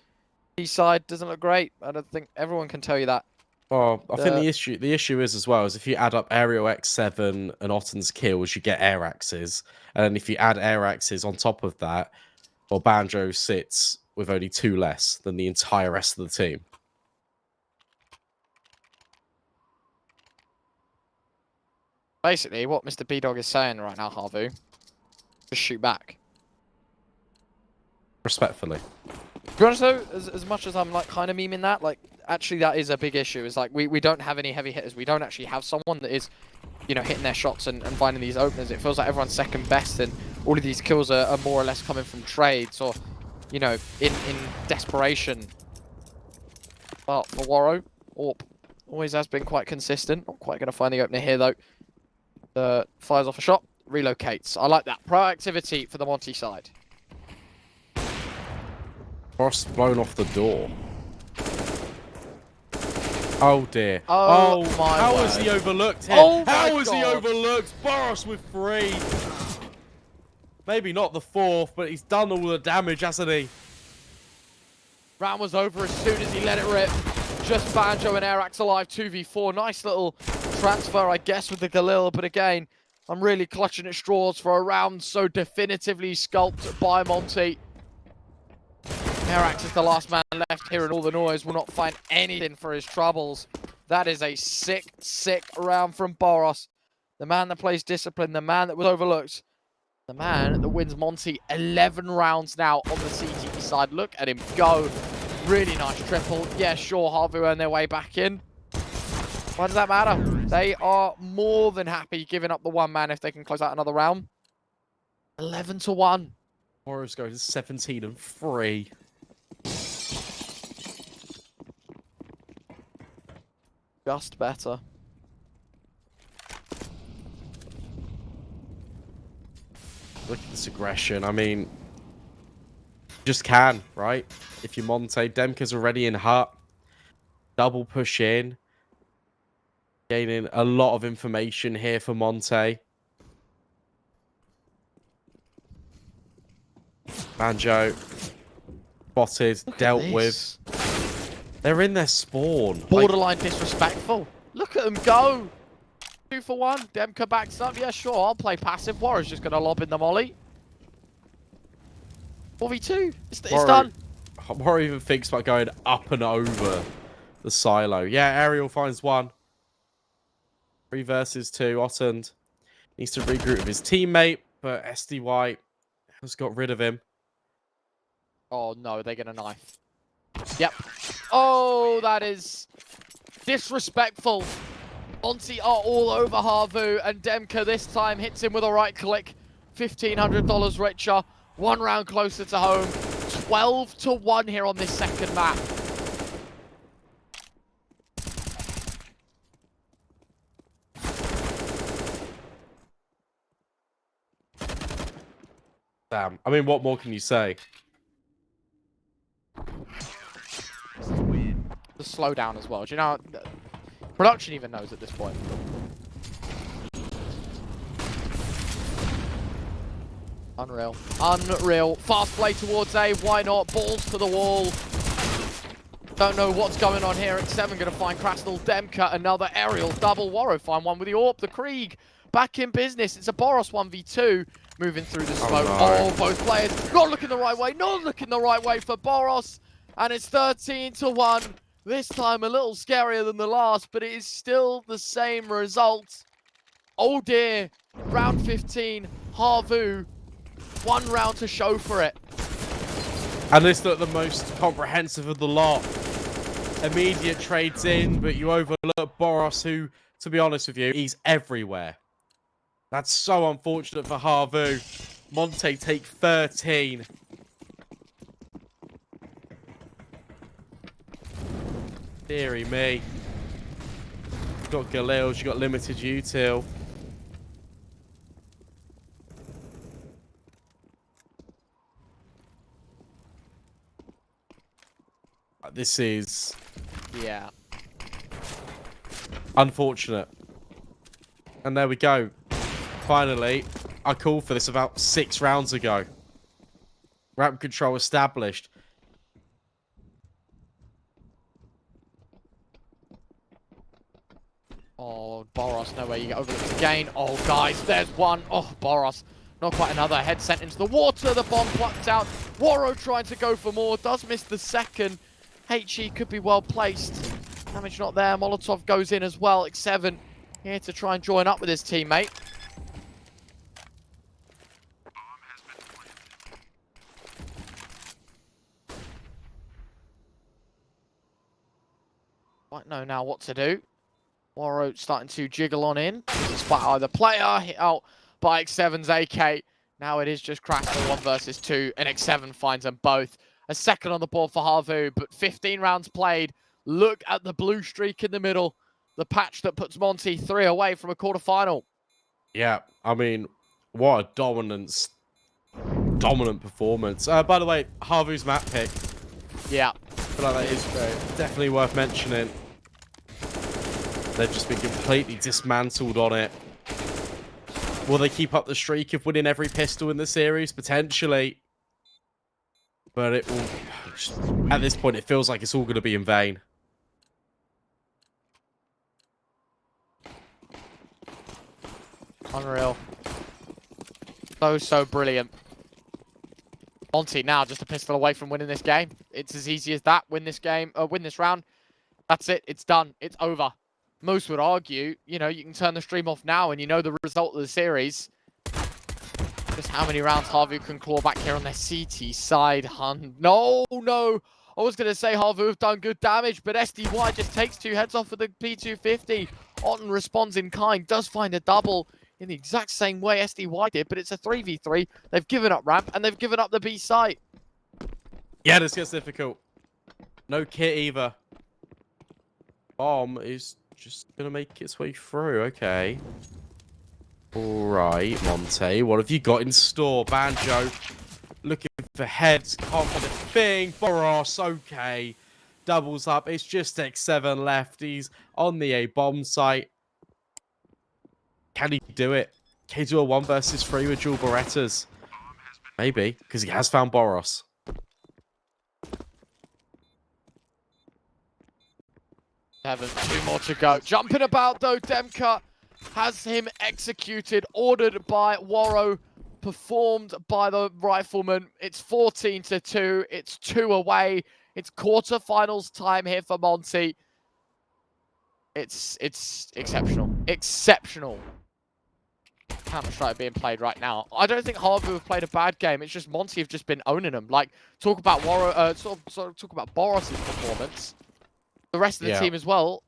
side doesn't look great. I don't think everyone can tell you that. Well, I think the issue is as well is if you add up Aerial X7 and Otten's kills, you get air axes, and then if you add air axes on top of that, well, Banjo sits with only 2 less than the entire rest of the team. Basically, what Mr. B-Dog is saying right now, Havu, just shoot back. Respectfully. To be honest though, as much as I'm like kind of memeing that, like actually that is a big issue. Is like we don't have any heavy hitters. We don't actually have someone that is, you know, hitting their shots and finding these openers. It feels like everyone's second best, and all of these kills are more or less coming from trades or, you know, in desperation. But for Waro, Orp always has been quite consistent. Not quite gonna find the opener here though. Fires off a shot, relocates. I like that proactivity for the Monte side. Frost blown off the door. Oh dear. Oh my how word. was he overlooked here? Oh my how was he God. overlooked? Boros with 3. Maybe not the 4th, but he's done all the damage, hasn't he? Round was over as soon as he let it rip. Just Banjo and Airax alive, 2v4. Nice little transfer, I guess, with the Galil. But again, I'm really clutching at straws for a round so definitively sculpted by Monte. Airax is the last man left here, and all the noise will not find anything for his troubles. That is a sick, sick round from Boros. The man that plays discipline, the man that was overlooked, the man that wins Monte 11 rounds now on the CCT side. Look at him go. Really nice triple. Yeah, sure, Havu earned their way back in. Why does that matter? They are more than happy giving up the 1 man if they can close out another round. 11-1. Boros goes 17-3. Just better. Look at this aggression. I mean, just can, right? If you're Monte, Demka's already in hut. Double push in. Gaining a lot of information here for Monte. Banjo. Spotted, dealt with. They're in their spawn. Borderline disrespectful. Look at them go. 2 for 1. Demka backs up. Yeah, sure. I'll play passive. Warrior's just going to lob in the molly. 4v2. It's done. Waro even thinks about going up and over the silo. Yeah, Ariel finds 1. 3 versus 2. Otten needs to regroup with his teammate, but SDY has got rid of him. Oh, no. They're going to knife. Yep. Oh, that is disrespectful. Monte are all over Havu, and Demka this time hits him with a right click. $1,500 richer. 1 round closer to home. 12-1 here on this second map. Damn. I mean, what more can you say? The slowdown as well. Do you know? Production even knows at this point. Unreal. Unreal. Fast play towards A. Why not? Balls to the wall. Don't know what's going on here. At 7, going to find Krasnal Demka, another aerial double. Warrow find one with the AWP. The Krieg back in business. It's a Boros 1v2 moving through the smoke. Oh, both players not looking the right way. Not looking the right way for Boros. And it's 13-1. This time a little scarier than the last, but it is still the same result. Oh dear. Round 15. Havu. 1 round to show for it. And this looked the most comprehensive of the lot. Immediate trades in, but you overlook Boros, who, to be honest with you, he's everywhere. That's so unfortunate for Havu. Monte take 13. Deary me. You've got Galils, you've got limited util. This is... yeah. unfortunate. And there we go. Finally, I called for this about 6 rounds ago. Ramp control established. Oh, Boros, no way you get overlooked again. Oh, guys, there's one. Oh, Boros. Not quite another. Head sent into the water. The bomb plucked out. Warrow trying to go for more. Does miss the second. HE could be well placed. Damage not there. Molotov goes in as well. X7 here to try and join up with his teammate. Might know now what to do. Warrow starting to jiggle on in. Despite either player hit out by X7's AK. Now it is just Krasnal 1 versus 2, and X7 finds them both. A second on the board for Havu, but 15 rounds played. Look at the blue streak in the middle. The patch that puts Monte 3 away from a quarterfinal. Yeah, I mean, what a dominant performance. By the way, Havu's map pick. Yeah. I feel like that is definitely worth mentioning. They've just been completely dismantled on it. Will they keep up the streak of winning every pistol in the series? Potentially. But it will... at this point, it feels like it's all going to be in vain. Unreal. So brilliant. Monte now just a pistol away from winning this game. It's as easy as that. Win this game, win this round. That's it. It's done. It's over. Most would argue, you know, you can turn the stream off now and you know the result of the series. Just how many rounds Havu can claw back here on their CT side. No. I was going to say Havu have done good damage, but SDY just takes 2 heads off of the P250. Otten responds in kind, does find a double in the exact same way SDY did, but it's a 3v3. They've given up ramp and they've given up the B site. Yeah, this gets difficult. No kit either. Bomb is just going to make its way through. Okay. Alright, Monte. What have you got in store? Banjo looking for heads. Can't find a thing. Boros, okay. Doubles up. It's just X7 left. He's on the A bomb site. Can he do it? Can he do a 1 versus 3 with dual Berettas? Maybe, because he has found Boros. Seven, 2 more to go. Jumping about though, Demka has him executed, ordered by Warrow, performed by the Rifleman. It's 14-2. It's 2 away. It's quarterfinals time here for Monte. It's exceptional. Exceptional. Counter-Strike being played right now. I don't think Havu have played a bad game. It's just Monte have just been owning them. Like, talk about Warrow, talk about Boros' performance. The rest of the team as well.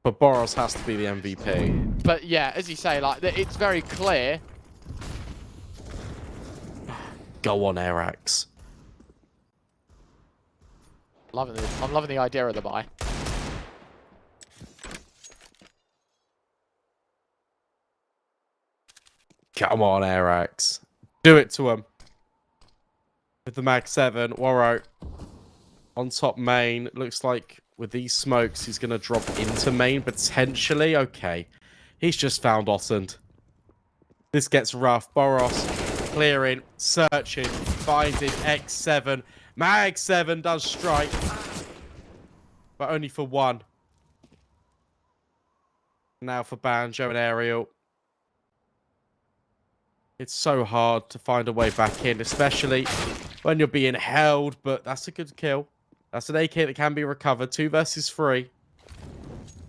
But Boros has to be the MVP. But yeah, as you say, like it's very clear. Go on, Arax. I'm loving the idea of the buy. Come on, Arax. Do it to him. With the Mag 7, Warrow on top main. Looks like with these smokes, he's going to drop into main, potentially. Okay. He's just found Otten. This gets rough. Boros clearing, searching. finds it. X7. Mag 7 does strike. But only for one. Now for Banjo and Ariel. It's so hard to find a way back in, especially when you're being held, but that's a good kill. That's an AK that can be recovered. 2 versus 3.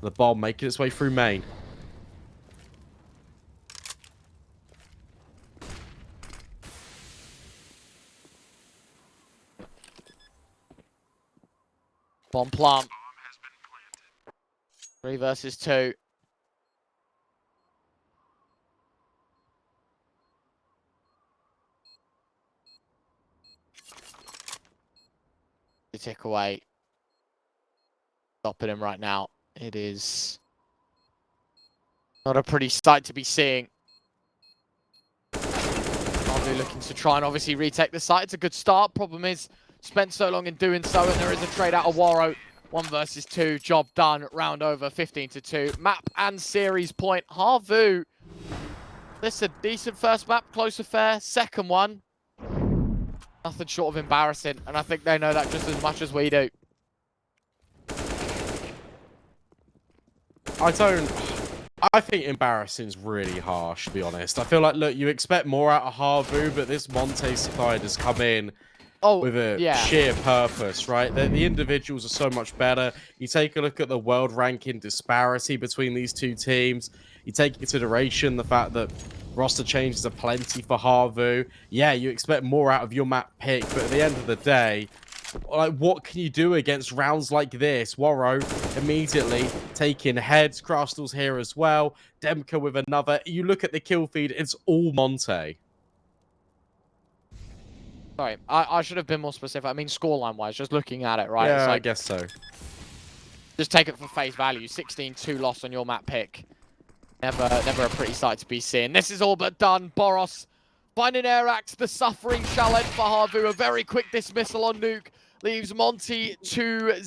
The bomb making its way through main. Bomb plant. 3 versus 2. The tick away. Stopping him right now. It is not a pretty sight to be seeing. Havu looking to try and obviously retake the site. It's a good start. Problem is, spent so long in doing so, and there is a trade out of Waro. 1 versus 2, job done, round over, 15-2. Map and series point. Havu, this is a decent first map, close affair. Second one, nothing short of embarrassing, and I think they know that just as much as we do. I think embarrassing is really harsh, to be honest. I feel like, look, you expect more out of Havu, but this Monte side has come in with a sheer purpose, right? The individuals are so much better. You take a look at the world ranking disparity between these two teams. You take into consideration the fact that roster changes are plenty for Havu. Yeah, you expect more out of your map pick, but at the end of the day, like, what can you do against rounds like this? Waro immediately taking heads. Crystal's here as well. Demka with another. You look at the kill feed, it's all Monte. Sorry, I should have been more specific. I mean, scoreline-wise, just looking at it, right? Yeah, it's like, I guess so. Just take it for face value. 16-2 loss on your map pick. Never a pretty sight to be seen. This is all but done. Boros finding air axe. The suffering shall end for Havu. A very quick dismissal on Nuke leaves Monte 2-0.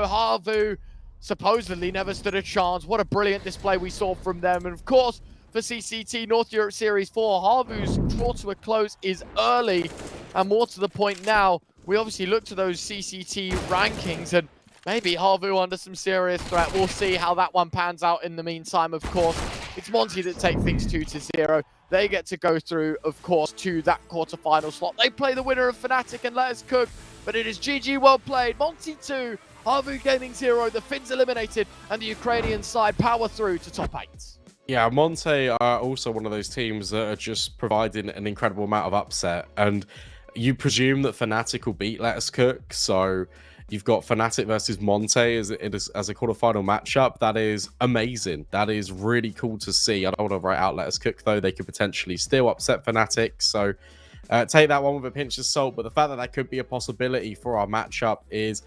Havu supposedly never stood a chance. What a brilliant display we saw from them. And of course, for CCT North Europe Series 4, Havu's draw to a close is early. And more to the point now, we obviously look to those CCT rankings and maybe Havu under some serious threat. We'll see how that one pans out in the meantime, of course. It's Monte that take things 2-0. They get to go through, of course, to that quarterfinal slot. They play the winner of Fnatic and Let Us Cook, but it is GG well played. Monte 2, Havu gaining 0, the Finns eliminated, and the Ukrainian side power through to top 8. Yeah, Monte are also one of those teams that are just providing an incredible amount of upset. And you presume that Fnatic will beat Let Us Cook, so you've got Fnatic versus Monte as a quarterfinal matchup. That is amazing. That is really cool to see. I don't want to write out Let Us Cook, though. They could potentially still upset Fnatic, so take that one with a pinch of salt. But the fact that that could be a possibility for our matchup is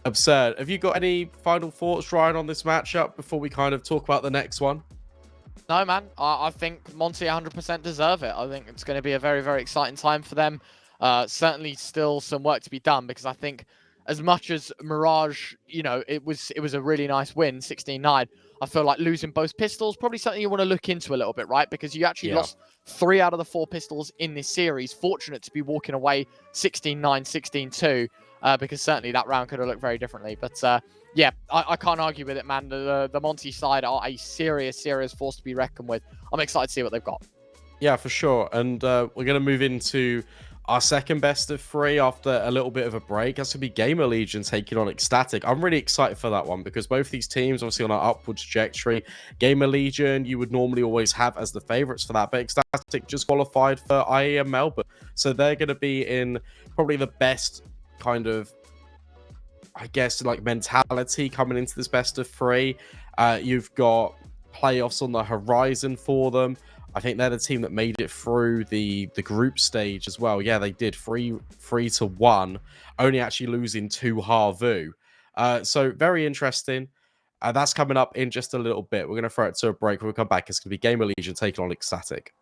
absurd. Have you got any final thoughts, Ryan, on this matchup before we kind of talk about the next one? No, man. I think Monte 100% deserve it. I think it's going to be a very, very exciting time for them. Certainly still some work to be done, because I think as much as Mirage, you know, it was a really nice win, 16-9. I feel like losing both pistols, probably something you want to look into a little bit, right? Because you actually lost 3 out of the 4 pistols in this series. Fortunate to be walking away 16-9, 16-2, because certainly that round could have looked very differently. But yeah, I can't argue with it, man. The Monte side are a serious, serious force to be reckoned with. I'm excited to see what they've got. Yeah, for sure. And we're going to move into our second best of 3 after a little bit of a break. That's going to be Gamer Legion taking on Ecstatic. I'm really excited for that one because both these teams obviously on an upward trajectory. Gamer Legion, you would normally always have as the favorites for that, but Ecstatic just qualified for IEM Melbourne. So they're going to be in probably the best kind of, I guess, like mentality coming into this best of 3. You've got playoffs on the horizon for them. I think they're the team that made it through the group stage as well. Yeah, they did 3-1, only actually losing to Havu. So very interesting. That's coming up in just a little bit. We're going to throw it to a break. When we come back, it's going to be Gamer Legion taking on Ecstatic.